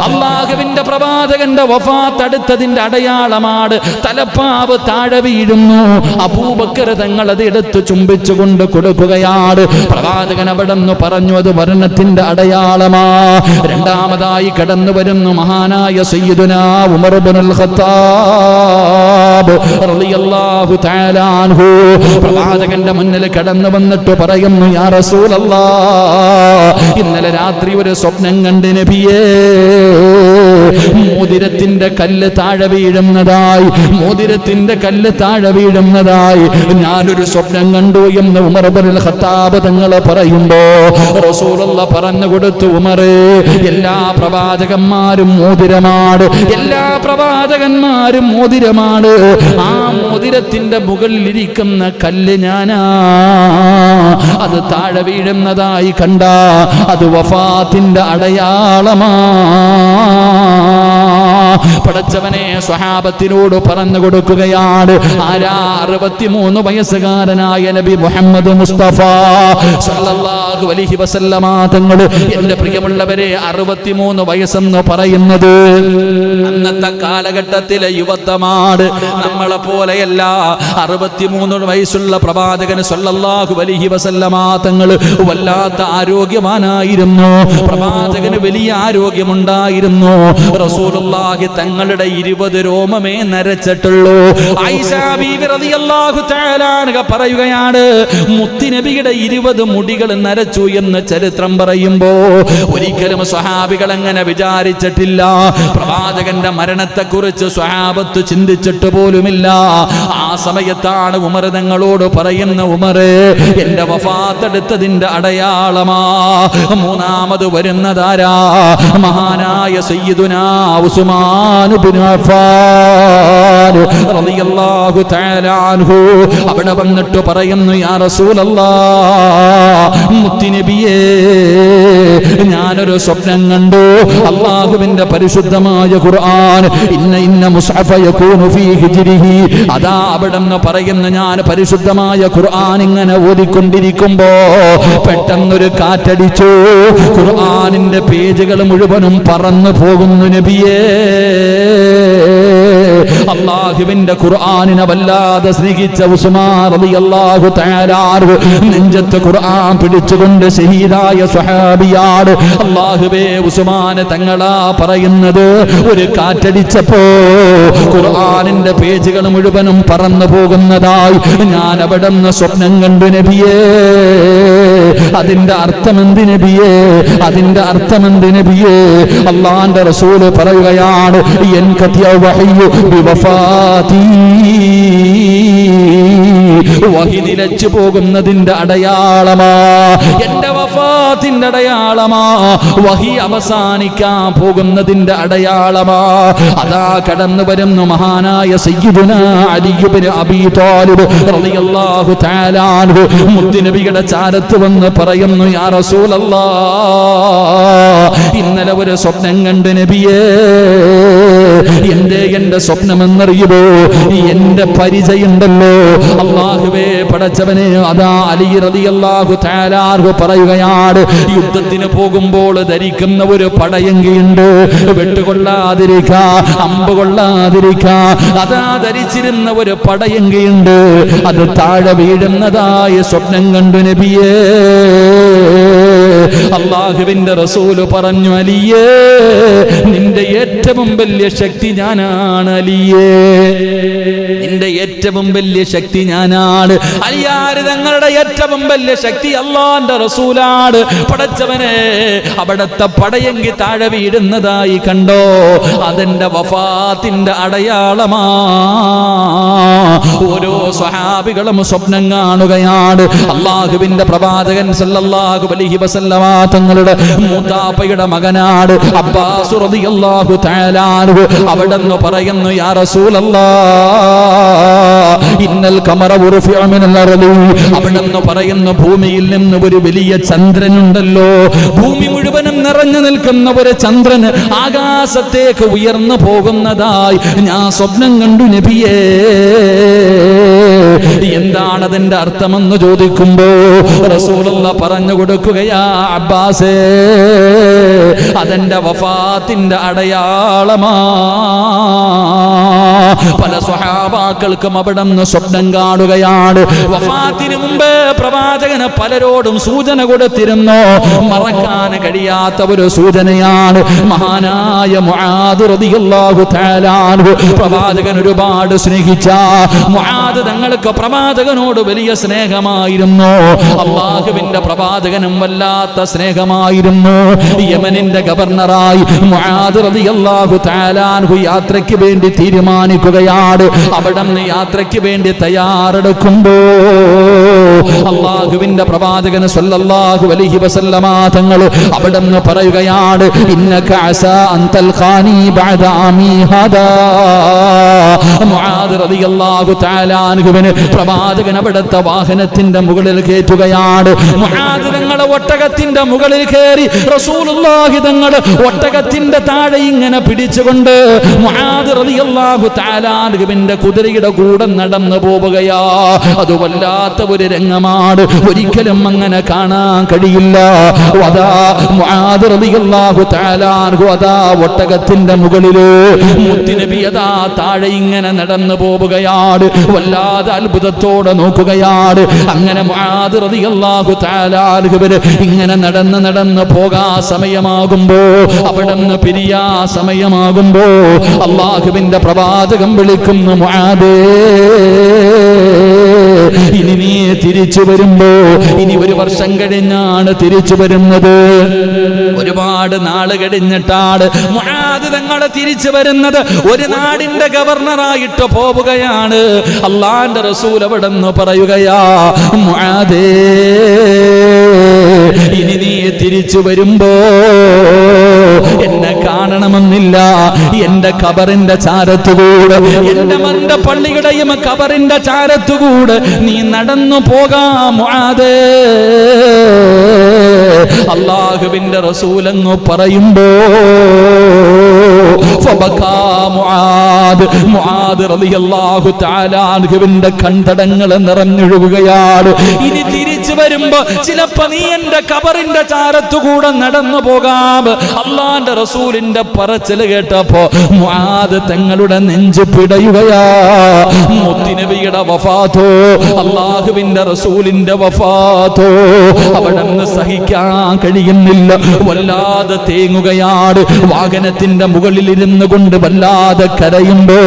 അല്ലാഹുവിന്റെ പ്രവാചകന്റെ വഫാത്ത് അടുത്തതിന്റെ അടയാളമാണ്. തലപ്പാവ് താഴെ വീഴുന്നു. അബൂബക്കർ തങ്ങൾ അത് എടുത്ത് ചുംബിച്ചുകൊണ്ട് കൊടുക്കുകയാണ്. പ്രവാചകൻ അവിടെ നിന്ന് പറഞ്ഞു, അത് മരണത്തിന്റെ അടയാളമാ. രണ്ടാമതായി കടന്നു വരുന്നു മഹാനായ സയ്യിദുനാ ഉമർ ഇബ്നുൽ ഖത്താബ് റളിയല്ലാഹു തആല അൻഹു. പ്രവാചകന്റെ മുന്നിൽ കടന്നു വന്നിട്ട് പറയുന്നു, യാ റസൂലല്ലാഹ്, ഇന്നലെ രാത്രി ഒരു സ്വപ്നം കണ്ട് നബിയേ. മോതിരത്തിന്റെ കല്ല് താഴെ വീഴുന്നതായി, മോതിരത്തിന്റെ കല്ല് താഴെ വീഴുന്നതായി ഞാനൊരു സ്വപ്നം കണ്ടു എന്ന് ഉമർ ഇബ്നുൽ ഖത്താബ് തങ്ങൾ പറയുമ്പോ റസൂലുള്ളാഹി പറഞ്ഞു കൊടുത്തു, ഉമറേ, എല്ലാ പ്രവാചകന്മാരും മോതിരമാണ്, എല്ലാ പ്രവാചകന്മാരും മോതിരമാണ്. ആ മോതിരത്തിന്റെ മുകളിൽ ഇരിക്കുന്ന കല്ല് ഞാനാ. അത് താഴെ വീഴുന്നതായി കണ്ട അത് വഫാത്തിന്റെ അടയാളമാ. പടച്ചവനെ സ്വഹാബത്തിനോട് പറഞ്ഞു കൊടുക്കുകയാണ്. ആരാ? 63 വയസ്സുകാരനായ നബി മുഹമ്മദ് മുസ്തഫ സല്ലല്ലാഹു അലൈഹി വസല്ലമ തങ്ങൾ. എന്റെ പ്രിയമുള്ളവരെ, 63 വയസ്സെന്ന് പറയുന്നത് അന്നത്തെ കാലഘട്ടത്തിലെ യുവത്വമാണ്. നമ്മളെ പോലെയല്ല. 63 വയസ്സുള്ള പ്രവാചകൻ സല്ലല്ലാഹു അലൈഹി വസല്ലമ തങ്ങൾ വല്ലാത്ത ആരോഗ്യവാനായിരുന്നു. പ്രവാചകന് വലിയ ആരോഗ്യമുണ്ടായിരുന്നു. റസൂലുള്ളാഹി തങ്ങളുടെ 20 രോമമേ നരച്ചിട്ടുള്ളൂ. ആയിഷ ബീവി റളിയല്ലാഹു തആല അൻഹ പറയുകയാണ്, മുത്തുനബിയുടെ 20 മുടികൾ നരച്ചു എന്ന് ചരിത്രം പറയുമ്പോ ഒരിക്കലും സ്വഹാബികൾ അങ്ങനെ വിചാരിച്ചിട്ടില്ല. പ്രവാചകന്റെ മരണത്തെക്കുറിച്ച് സ്വഹാബത്ത് ചിന്തിച്ചിട്ട് പോലുമില്ല. ആ സമയത്താണ് ഉമർ തങ്ങളോട് പറയുന്ന, ഉമറേ, എന്റെ വഫാത്തെടുത്തതിന്റെ അടയാളമാ. മൂന്നാമത് വരുന്നതാരാ? മഹാനായ സയ്യിദുനാ ഉസ്മാൻ ഇബ്നു അഫ്ഫാൻ റളിയല്ലാഹു തആല അൻഹു. അവിടെ വന്നിട്ട് പറയുന്നു, യാ റസൂലല്ലാഹ്, മുത്തുനബിയേ, ഞാനൊരു സ്വപ്നം കണ്ടു. അല്ലാഹുവിന്റെ പരിശുദ്ധമായ ഖുർആൻ ഇന്ന മുസ്ഹഫ യകൂനു ഫീ ഹിജ്രിഹി. അതാ അവിടെന്ന് പറയുന്ന, ഞാൻ പരിശുദ്ധമായ ഖുർആൻ ഇങ്ങനെ ഓതിക്കൊണ്ടിരിക്കുമ്പോ പെട്ടെന്നൊരു കാറ്റടിച്ചു. ഖുർആനിന്റെ പേജുകൾ മുഴുവനും പറന്നു പോകുന്നു നബിയേ. അല്ലാഹുവിന്റെ ഖുർആനിനെ വല്ലാതെ സ്നേഹിച്ച ഉസ്മാൻ റളിയല്ലാഹു തആല അൻഹു നെഞ്ചത്ത് ഖുർആൻ പിടിച്ചുകൊണ്ട് ഷഹീദായ സ്വഹാബിയാണ്. അല്ലാഹുവേ, ഉസ്മാൻ തങ്ങളാ പറയുന്നത്, ഒരു കാറ്റടിച്ചപ്പോ ഖുർആനിന്റെ പേജുകൾ മുഴുവനും പറന്നു പോകുന്നതായി ഞാൻ അവിടെ നിന്ന് സ്വപ്നം കണ്ടു നബിയേ. അതിന്റെ അർത്ഥമെന്ത് നബിയേ? അതിന്റെ അർത്ഥമെന്ത് നബിയേ? അല്ലാഹുവിന്റെ റസൂൽ പറയുകയാണ്, വഹി നിലച്ചു പോകുന്നതിന്റെ അടയാളമാ. എന്റെ വഫാത്തിന്റെ അടയാളമാ. വഹി അവസാനിക്കാൻ പോകുന്നതിന്റെ അടയാളമാ. അതാ കടന്നു വരുന്നു മഹാനായ സയ്യിദുനാ അലി ഇബ്നു അബീ ത്വാലിബ് റളിയല്ലാഹു തആല അൻഹു. മുത്തുനബിയുടെ ചാരത്ത് വന്ന് പറയുന്നു, യാ റസൂലല്ലാഹ്, ഇന്നലെ ഒരു സ്വപ്നം കണ്ടു നബിയേ. എന്റെ സ്വപ്നമെന്നറിയുമോ? എന്റെ പരിചയുണ്ടല്ലോ. അല്ലാഹുവേ, പടച്ചവനെ, അതാ അലി റളിയല്ലാഹു തആല അൻഹു പറയുകയാണ്, യുദ്ധത്തിന് പോകുമ്പോൾ ധരിക്കുന്ന ഒരു പടയങ്കിയുണ്ട്. വെട്ടുകൊള്ളാതിരിക്കാ, അമ്പ് കൊള്ളാതിരിക്കാ, അതാ ധരിച്ചിരുന്ന ഒരു പടയങ്കിയുണ്ട്. അത് താഴെ വീഴുന്നതായ സ്വപ്നം കണ്ടു നബിയേ. അല്ലാഹുവിന്റെ റസൂല് പറഞ്ഞു, അലിയേ, നിന്റെ ഏറ്റവും വലിയ ശക്തി ഞാനാണ് അലിയേ. നിന്റെ ഏറ്റവും വലിയ ശക്തി ഞാനാണ്. അലിയാര് തങ്ങളുടെ ഏറ്റവും വലിയ ശക്തി അല്ലാഹുവിന്റെ റസൂലാണ്. പടച്ചവനെ, അവിടത്തെ പടയെങ്കി താഴെ വീഴുന്നതായി കണ്ടോ? അതെന്റെ വഫാത്തിന്റെ അടയാളമാ. ഓരോ സ്വഹാബികളും സ്വപ്നം കാണുകയാണ്. അല്ലാഹുവിന്റെ പ്രവാചകൻ സല്ലല്ലാഹു അലൈഹി വസല്ലമ തങ്ങളുടെ മൂത്താപ്പയുടെ മകനാണ് അബ്ബാസ് റളിയല്ലാഹു തആല അൻഹു. അവിടെന്ന് പറയുന്നു, യാ റസൂലല്ലാഹ്, ഇന്നൽ ഖമറ ഉർഫിഅ മിനൽ അർളി. അവിടെന്ന് പറയുന്നു, ഭൂമിയിൽ നിന്ന് ഒരു വലിയ ചന്ദ്രനുണ്ടല്ലോ. ഭൂമി മുഴുവനും നിറഞ്ഞു നിൽക്കുന്ന ഒരു ചന്ദ്രൻ ആകാശത്തേക്ക് ഉയർന്നു പോകുന്നതായി ഞാൻ സ്വപ്നം കണ്ടു നബിയേ. എന്താണ് അതിന്റെ അർത്ഥമെന്ന് ചോദിക്കുമ്പോ റസൂലുള്ളാഹി പറഞ്ഞു കൊടുക്കുകയാ, അബ്ബാസേ, അതെന്റെ വഫാത്തിന്റെ അടയാളമാ. പല സ്വഹാബാക്കൾക്കും അവിടെ നിന്ന് സ്വപ്നം കാണുകയാണ്. വഫാത്തിന് മുമ്പ് പ്രവാചകന് പലരോടും സൂചന കൊടുത്തിരുന്നു. മറക്കാൻ കഴിയാത്ത ഒരു സൂചനയാണ് മഹാനായ മുആദ് റളിയല്ലാഹു തആല അൻഹു. പ്രവാചകൻ ഒരുപാട് സ്നേഹിച്ച മുആദ് മുആദ് തങ്ങൾക്ക് പ്രവാചകനോട് വലിയ സ്നേഹമായിരുന്നു. അല്ലാഹുവിന്റെ പ്രവാചകനും വല്ലാത്ത സ്നേഹമായിരുന്നു. യമനിന്റെ ഗവർണറായി മുആദ് റളിയല്ലാഹു തആല അൻഹു യാത്രയ്ക്ക് വേണ്ടി തീരുമാനിക്കുകയാണ്. അവിടുന്ന് യാത്രയ്ക്ക് വേണ്ടി തയ്യാറെടുക്കുമ്പോ അല്ലാഹുവിന്റെ പ്രവാചകൻ സല്ലല്ലാഹു അലൈഹി വസല്ലമ തങ്ങൾ അവിടുന്ന് പറയുകയാണ്, ഇന്നക അസാ അൻ തൽഖാനി ബഅദ ആമി ഹദാ. മുആദ് റളിയല്ലാഹു തആല അൻഹുവിനെ പ്രവാചകൻ അവിടുത്തെ വാഹനത്തിന്റെ മുകളിൽ കയറ്റുകയാണ്. മുആദ് തങ്ങൾ ഒട്ടകത്തിന്റെ മുകളിൽ കയറി റസൂലുള്ളാഹി തങ്ങൾ ഒട്ടകത്തിന്റെ താഴെ ഇങ്ങനെ പിടിച്ചുകൊണ്ട് മുആദ് റളിയല്ലാഹു തആല അൻഹുവിന്റെ കുതിരയുടെ കൂടെ നടന്നു പോവുകയാ. അത് വല്ലാത്ത ഒരു രംഗമാണ്, ഒരിക്കലും അങ്ങനെ കാണാൻ കഴിയില്ല. അതാ മുആദ് റളിയല്ലാഹു തആല അൻഹു അതാ ഒട്ടകത്തിന്റെ മുകളില്, മുത്തുനബി അതാ താഴെ ഇങ്ങനെ നടന്നു പോവുകയാണ്. വല്ലാതെ അത്ഭുതത്തോടെ നോക്കുകയാണ്. അങ്ങനെ മുആദ് റളിയല്ലാഹു തആല അൻഹുവിന് ഇങ്ങനെ നടന്ന് പോകാ സമയമാകുമ്പോ, അവിടുന്ന് പിരിയാ സമയമാകുമ്പോ അല്ലാഹുവിന്റെ പ്രവാചകൻ വിളിക്കുന്നു, മുആദേ ഇനി നീ തിരിച്ചു വരുമ്പോ, ഇനി 1 വർഷം കഴിഞ്ഞാണ് തിരിച്ചു വരുന്നത്. ഒരുപാട് നാള് കഴിഞ്ഞിട്ടാണ് മുആദ് തങ്ങൾ തിരിച്ചു വരുന്നത്. ഒരു നാടിന്റെ ഗവർണറായിട്ട് പോവുകയാണ്. അല്ലാഹുവിന്റെ റസൂൽ അവിടുന്ന് പറയുകയാ, മുആദേ ഇനി നീ തിരിച്ചു വരുമ്പോ എന്നെ കാണണമെന്നില്ല. എന്റെ ഖബറിന്റെ ചാരത്തുകൂടെ, എന്റെ മന്ദ പള്ളിയുടെയും ഖബറിന്റെ ചാരത്തുകൂടെ നീ നടന്നു പോകാം മുആദേ. അല്ലാഹുവിന്റെ റസൂലെന്ന് പറയുമ്പോ ഫബകാ മുആദ്, മുആദ് റളിയല്ലാഹു തആല അൻഹുവിന്റെ കൺതടങ്ങൾ നിറഞ്ഞൊഴുകുകയാണ്. ഇനി തിരിച്ചു വരുമ്പോ ചിലപ്പോ നീ എന്റെ ഖബറിന്റെ ചാരത്തുകൂടെ നടന്നു പോകാം. അല്ലാഹുവിന്റെ റസൂലിന്റെ പറച്ചിൽ കേട്ടപ്പോ മുആദ് തങ്ങളുടെ നെഞ്ചു പിടയുകയാ. മുത്തുനബിയുടെ വഫാത്തോ, അല്ലാഹുവിന്റെ റസൂലിന്റെ വഫാത്തോ അവിടുന്ന് സഹിക്കാൻ കഴിയുന്നില്ല. വല്ലാതെ തേങ്ങുകയാണ്. വാഹനത്തിന്റെ മുകളിൽ ഇരുന്നു കൊണ്ട് വല്ലാതെ കരയുമ്പോ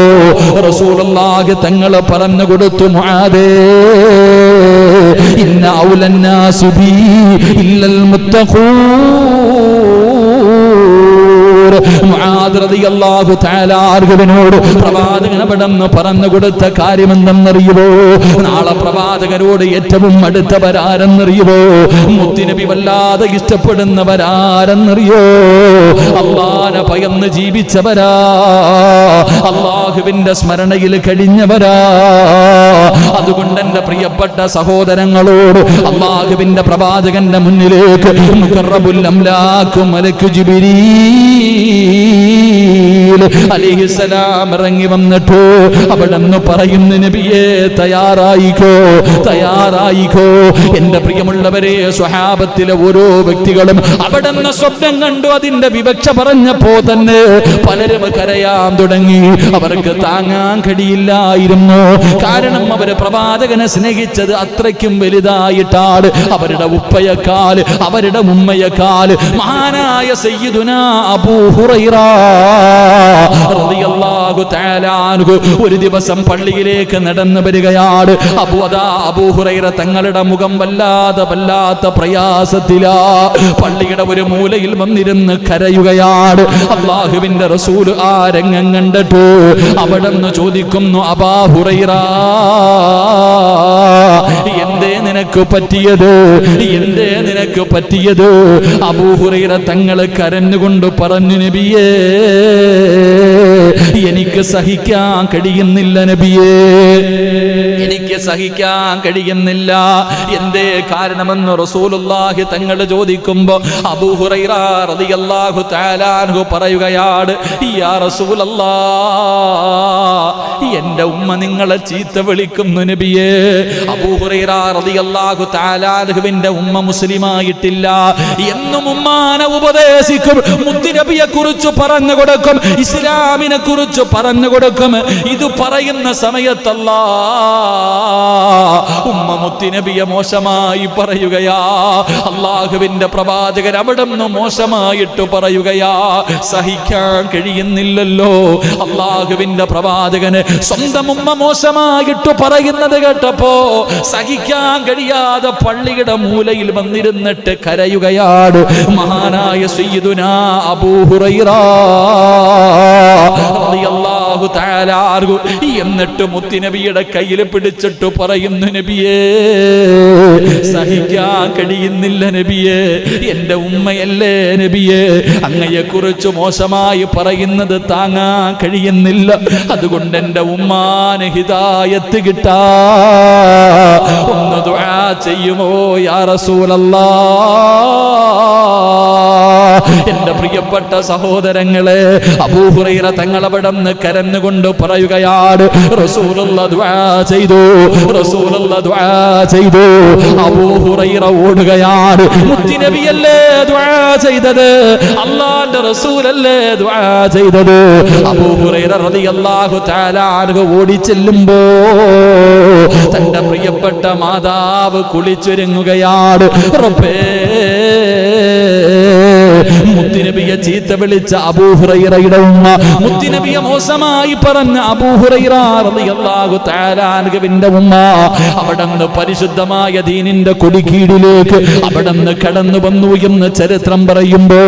റസൂലുള്ളാഹി തങ്ങൾ പറഞ്ഞു കൊടുത്തു, മുആദേ ഇന്ന ഔലന്നാസി ബി ഇല്ലൽ മുത്തഖൂൻ. മുആദ് റളിയല്ലാഹു തആല അൻഹുവിനോട് പ്രവാചകൻ അവിടുന്ന് പറഞ്ഞു കൊടുത്ത കാര്യം എന്തെന്നറിയുമോ? നാളെ പ്രവാചകരോട് ഏറ്റവും അടുത്തവരാരെന്നറിയുമോ? മുത്തുനബി വല്ലാതെ ഇഷ്ടപ്പെടുന്നവരാരെന്നറിയോ? അല്ലാഹുവിനെ ഭയന്ന് ജീവിച്ചവരാ, അല്ലാഹുവിന്റെ സ്മരണയിൽ കഴിഞ്ഞവരാ. അതുകൊണ്ട് എന്റെ പ്രിയപ്പെട്ട സഹോദരങ്ങളോട് അല്ലാഹുവിന്റെ പ്രവാചകന്റെ മുന്നിലേക്ക് മുഖറബുൽ അംലാഖ് മലക്ക് ജിബ്രീൽ അലൈഹിസ്സലാം ഇറങ്ങി വന്നിട്ട് അവിടുന്ന് പറയുന്നു, നബിയേ തയ്യാറായിക്കോ, തയ്യാറായിക്കോ. എന്റെ പ്രിയമുള്ളവരെ, സ്വഹാബത്തിലെ ഓരോ വ്യക്തികളും അവിടുന്ന് സ്വപ്നം കണ്ടു. അതിന്റെ വിവക്ഷ പറഞ്ഞപ്പോ തന്നെ പലരും കരയാൻ തുടങ്ങി. അവർക്ക് താങ്ങാൻ കഴിയില്ലായിരുന്നു. കാരണം അവര് പ്രവാചകനെ സ്നേഹിച്ചത് അത്രയ്ക്കും വലുതായിട്ടാണ്. അവരുടെ ഉപ്പയേക്കാൾ, അവരുടെ ഉമ്മയേക്കാൾ മഹാനായ സയ്യിദുനാ അബൂ ഹുറൈറ റളിയല്ലാഹു തആല അൻഹു ഒരു ദിവസം പള്ളിയിലേക്ക് നടന്നു വരികയാണ്. അബൂ ഹുറൈറ തങ്ങളുടെ മുഖം വല്ലാത്ത പ്രയാസത്തിലാ. പള്ളിയുടെ ഒരു മൂലയിൽ വന്നിരുന്ന് കരയുകയാണ്. അല്ലാഹുവിന്റെ റസൂൽ ആ രംഗം കണ്ടിട്ട് അവിടുന്ന് ചോദിക്കുന്നു, അബൂ ഹുറൈറ എന്തേ നിനക്ക് പറ്റിയത്, എന്തേ നിനക്ക് പറ്റിയത്? അബൂ ഹുറൈറ തങ്ങൾ കരഞ്ഞുകൊണ്ട് പറഞ്ഞു, നബിയേ എനിക്ക് സഹിക്കാൻ കഴിയുന്നില്ല നബിയേ, എനിക്ക് സഹിക്കാൻ കഴിയുന്നില്ല. എന്തേ കാരണമെന്ന് റസൂലുള്ളാഹി തങ്ങൾ ചോദിക്കുമ്പോ അബൂ ഹുറൈറ റളിയല്ലാഹു തആല അൻഹു പറയുകയാണ്, യാ റസൂലല്ലാഹ് എന്റെ ഉമ്മ നിങ്ങളെ ചീത്ത വിളിക്കുന്നു നബിയേ. അബൂ ഹുറൈറ റളിയല്ലാഹു റളിയല്ലാഹു തആല അൻഹുവിന്റെ ഉമ്മ മുസ്ലിമായിട്ടില്ല. എന്നും ഉമ്മാനെ ഉപദേശിക്കും, മുത്തുനബിയെ കുറിച്ച് പറഞ്ഞു കൊടുക്കും, ഇസ്ലാമിനെ കുറിച്ച് പറഞ്ഞു കൊടുക്കും. ഇത് പറയുന്ന സമയത്തല്ലാ ഉമ്മ മുത്തുനബിയെ മോശമായി പറയുകയാ. അള്ളാഹുവിന്റെ പ്രവാചകൻ അവിടുന്ന് മോശമായിട്ട് പറയുകയാ. സഹിക്കാൻ കഴിയുന്നില്ലല്ലോ. അള്ളാഹുവിന്റെ പ്രവാചകന് സ്വന്തം ഉമ്മ മോശമായിട്ട് പറയുന്നത് കേട്ടപ്പോ സഹിക്കാൻ കഴിയാതെ പള്ളിയുടെ മൂലയിൽ വന്നിരുന്നിട്ട് കരയുകയാണ് മഹാനായ സയ്യിദുനാ അബൂ ഹുറൈറ റളിയല്ലാഹു തആല അൻഹു. എന്നിട്ട് മുത്തുനബിയുടെ കയ്യിൽ പിടിച്ചിട്ട് പറയുന്നു, നബിയേ സഹിക്കാൻ കഴിയുന്നില്ല നബിയേ, എന്റെ ഉമ്മയല്ലേ നബിയേ, അങ്ങയെ കുറിച്ച് മോശമായി പറയുന്നത് താങ്ങാൻ കഴിയുന്നില്ല. അതുകൊണ്ട് എന്റെ ഉമ്മാന് ഹിദായത്ത് കിട്ടാ ഒന്ന് ദുആ ചെയ്യുമോ യാ റസൂലല്ലാഹ്. എന്റെ പ്രിയപ്പെട്ട സഹോദരങ്ങളെ, അബൂ ഹുറൈറ തങ്ങളവിടന്ന് കരഞ്ഞുകൊണ്ട് പറയുകയാണ്, റസൂലുള്ളാഹി ദുആ ചെയ്തു, റസൂലുള്ളാഹി ദുആ ചെയ്തു. അബൂ ഹുറൈറ ഓടുകയാണ്. മുത്തുനബിയല്ലേ ദുആ ചെയ്തത്, അല്ലാഹുവിന്റെ റസൂലല്ലേ ദുആ ചെയ്തത്. അബൂ ഹുറൈറ റളിയല്ലാഹു തആല അൻഹു ഓടി ചെല്ലുമ്പോ തന്റെ പ്രിയപ്പെട്ട മാതാവ് കുളിച്ചൊരുങ്ങുകയാണ്. റബ്ബേ, മുത്തുനബിയെ ചീത്ത വിളിച്ച അബൂ ഹുറൈറയുടെ ഉമ്മ, മുത്തുനബിയെ മോശമായി പറഞ്ഞ അബൂ ഹുറൈറ റളിയല്ലാഹു തആല അൻഹുവിന്റെ ഉമ്മ അവിടുന്ന് പരിശുദ്ധമായ ദീനിന്റെ കൊടിക്കീഴിലേക്ക് അവിടുന്ന് കടന്നു വന്നു എന്ന് ചരിത്രം പറയുമ്പോ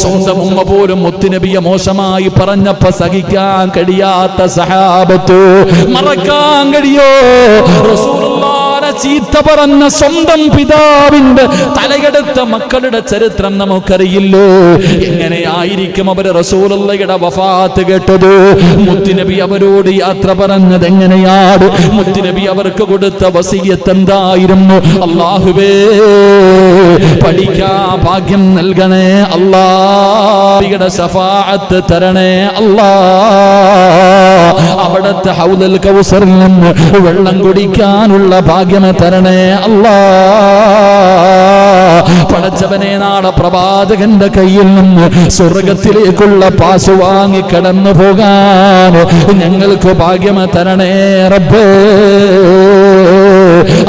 സ്വന്തം ഉമ്മ പോലും മുത്തുനബിയെ മോശമായി പറഞ്ഞപ്പോ സഹിക്കാൻ കഴിയാത്ത സഹാബത്ത് മറക്കാൻ കഴിയോ? റസൂലുള്ളാഹിനെ ചീത്ത പറഞ്ഞ സ്വന്തം പിതാവിന്റെ തലയെടുത്ത മക്കളുടെ ചരിത്രം നമുക്കറിയില്ലോ. എങ്ങനെയായിരിക്കും അവർ റസൂലുള്ളാഹിയുടെ വഫാത്ത് കേട്ടത്? മുത്തുനബി അവരോട് യാത്ര പറഞ്ഞത് എങ്ങനെയാണ്? മുത്തുനബി അവർക്ക് കൊടുത്ത വസിയ്യത്ത് എന്തായിരുന്നു? അല്ലാഹുവേ, പഠിക്കാൻ ഭാഗ്യം നൽകണേ അല്ലാഹുവിന്റെ ശഫാഅത്ത് തരണേ അല്ലാഹ്, അവിടുത്തെ ഹൗദുൽ കൗസറിൽ നിന്ന് വെള്ളം കുടിക്കാനുള്ള ഭാഗ്യം തരണേ അല്ലാഹ്. പടച്ചവനെ, നാളെ പ്രവാചകന്റെ കയ്യിൽ നിന്ന് സ്വർഗത്തിലേക്കുള്ള പാസ് വാങ്ങി കടന്നു പോകാൻ ഞങ്ങൾക്ക് ഭാഗ്യം തരണേ റബ്ബേ.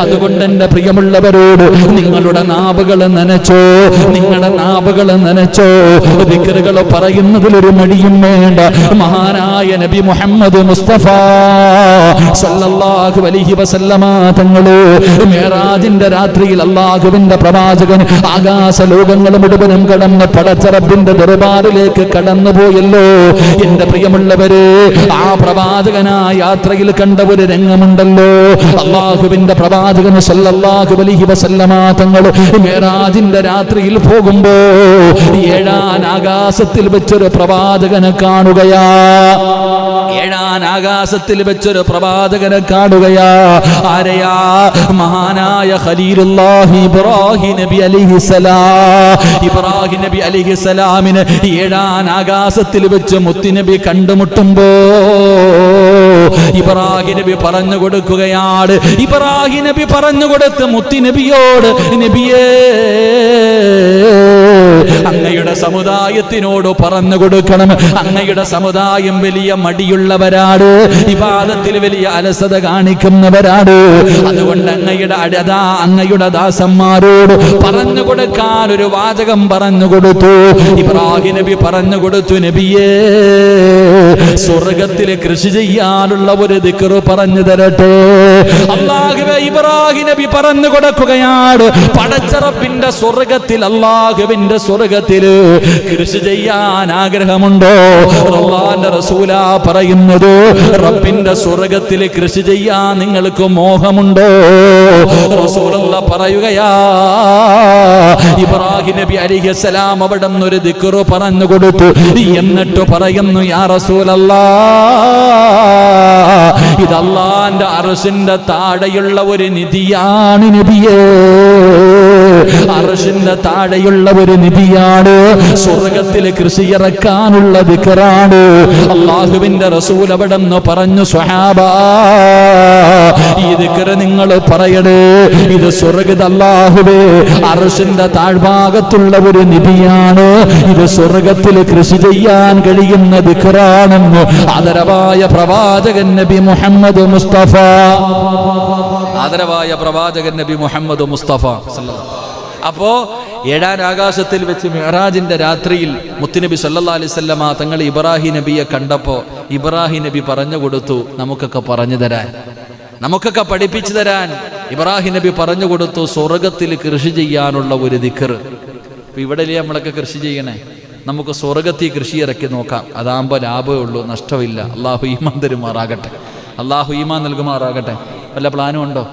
അതുകൊണ്ട് എന്റെ പ്രിയമുള്ളവരോട് നിങ്ങളുടെ നാവുകൾ നനച്ചോ, നിങ്ങളുടെ നാവുകൾ നനച്ചോ. ദിക്റുകൾ പറയുന്നതിലൊരു മടിയും വേണ്ട. മഹാനായ നബി മുഹമ്മദ് മുസ്തഫ സല്ലല്ലാഹു അലൈഹി വസല്ലമ തങ്ങള് മിഅ്റാജിന്റെ രാത്രിയിൽ അല്ലാഹുവിന്റെ പ്രവാചകൻ ആകാശ ലോകങ്ങൾ മുഴുവനും കടന്ന് പടച്ച റബ്ബിന്റെ ദർബാറിലേക്ക് കടന്നുപോയല്ലോ. എന്റെ പ്രിയമുള്ളവരെ, ആ പ്രവാചകനായ യാത്രയിൽ കണ്ട ഒരു രംഗമുണ്ടല്ലോ. അല്ലാഹുവിന്റെ പ്രവാചകൻ സല്ലല്ലാഹു അലൈഹി വസല്ലമ തങ്ങൾ മിഅ്റാജിന്റെ രാത്രിയിൽ പോകുമ്പോ ഏഴാൻ ആകാശത്തിൽ വെച്ചൊരു പ്രവാചകനെ കാണുകയാ. ഏഴാൻ ആകാശത്തിൽ വെച്ചൊരു പ്രവാചകനെ കാണുകയാ. ആരെയാ? മഹാനായ ഖലീലുല്ലാഹി ഇബ്രാഹിം നബി അലൈഹിസ്സലാം. ഇബ്രാഹിം നബി അലൈഹിസ്സലാമിനെ ഏഴാൻ ആകാശത്തിൽ വെച്ച് മുത്തുനബി കണ്ടുമുട്ടുമ്പോ ഇബ്രാഹിം നബി പറഞ്ഞു കൊടുക്കുകയാണ്. ഇബ്രാഹിം നബി പറഞ്ഞു കൊടുത്ത് മുത്തുനബിയോട്, നബിയേ, അങ്ങയുടെ സമുദായത്തിനോട് പറഞ്ഞു കൊടുക്കണം, അങ്ങയുടെ സമുദായം വലിയ മടിയുള്ളവരാണ്, ഇബാദത്തിൽ വലിയ അലസത കാണിക്കുന്നവരാണ്. അതുകൊണ്ട് അങ്ങയുടെ ദാസന്മാരോട് പറഞ്ഞു കൊടുക്കാൻ ഒരു വാചകം പറഞ്ഞു കൊടുത്തു. ഇബ്രാഹിം നബി പറഞ്ഞു കൊടുത്തു, നബിയേ, സ്വർഗത്തിൽ കൃഷി ചെയ്യാനുള്ള ഒരു ദിക്ർ പറഞ്ഞു തരട്ടെ. അല്ലാഹുവേ, ഇബ്രാഹിം നബി പറഞ്ഞു കൊടുക്കുകയാണ്, പടച്ച റബ്ബിന്റെ സ്വർഗത്തിൽ, അല്ലാഹുവിന്റെ സ്വർഗത്തിൽ കൃഷി ചെയ്യാൻ ആഗ്രഹമുണ്ടോ? അല്ലാഹുവിന്റെ റസൂലാ പറയുന്നത്, റബ്ബിന്റെ സ്വർഗത്തിൽ കൃഷി ചെയ്യാൻ നിങ്ങൾക്ക് മോഹമുണ്ടോ? റസൂലുള്ളാഹി പറയുകയാ, ഇബ്രാഹിം നബി അലൈഹിസ്സലാം അവിടെ ഒരു ദിക്ർ പറഞ്ഞു കൊടുത്തു. എന്നിട്ട് പറയുന്നു, യാ റസൂലല്ലാഹ്, ഇത് അല്ലാഹുവിന്റെ അർശിന്റെ താഴെയുള്ള ഒരു നിധിയാണ് നബിയേ. അർശിന്റെ താഴെയുള്ള ഒരു നിധിയാണ്. സ്വർഗ്ഗത്തിൽ കൃഷി ഇറക്കാനുള്ള ദിക്റാണ്. അല്ലാഹുവിന്റെ റസൂൽ അവിടെന്ന് പറഞ്ഞു, സ്വഹാബാ ഈ ദിക്ർ നിങ്ങൾ പറയണേ. ഇത് സ്വർഗ്ഗത്തിൽ അല്ലാഹുവേ അർശിന്റെ താഴ്ഭാഗത്തുള്ള ഒരു നിധിയാണ്. ഇത് സ്വർഗ്ഗത്തിൽ കൃഷി ചെയ്യാൻ കഴിയുന്ന ദിക്റാണെന്ന് ആദരവായ പ്രവാചകൻ നബി മുഹമ്മദ് മുസ്തഫ, ആദരവായ പ്രവാചകൻ നബി മുഹമ്മദ് മുസ്തഫ. അപ്പോ ഏഴാം ആകാശത്തിൽ വെച്ച് മിഅ്റാജിന്റെ രാത്രിയിൽ മുത്തുനബി സല്ലല്ലാഹു അലൈഹി വസല്ലമ തങ്ങൾ ഇബ്രാഹിം നബിയെ കണ്ടപ്പോൾ ഇബ്രാഹിം നബി പറഞ്ഞു കൊടുത്തു, നമുക്കൊക്കെ പറഞ്ഞു തരാൻ, നമുക്കൊക്കെ പഠിപ്പിച്ചു തരാൻ ഇബ്രാഹിം നബി പറഞ്ഞു കൊടുത്തു സ്വർഗ്ഗത്തിൽ കൃഷി ചെയ്യാനുള്ള ഒരു ദിക്ർ. ഇപ്പൊ ഇവിടെയല്ലേ നമ്മളൊക്കെ കൃഷി ചെയ്യണേ? നമുക്ക് സ്വർഗ്ഗത്തിൽ കൃഷി ഇറക്കി നോക്കാം. അതാകുമ്പോൾ ലാഭമേ ഉള്ളൂ, നഷ്ടമില്ല. അള്ളാഹു ഈമാൻ തരുമാറാകട്ടെ, അള്ളാഹു ഈമാൻ നൽകുമാറാകട്ടെ. വല്ല പ്ലാനും ഉണ്ടോ?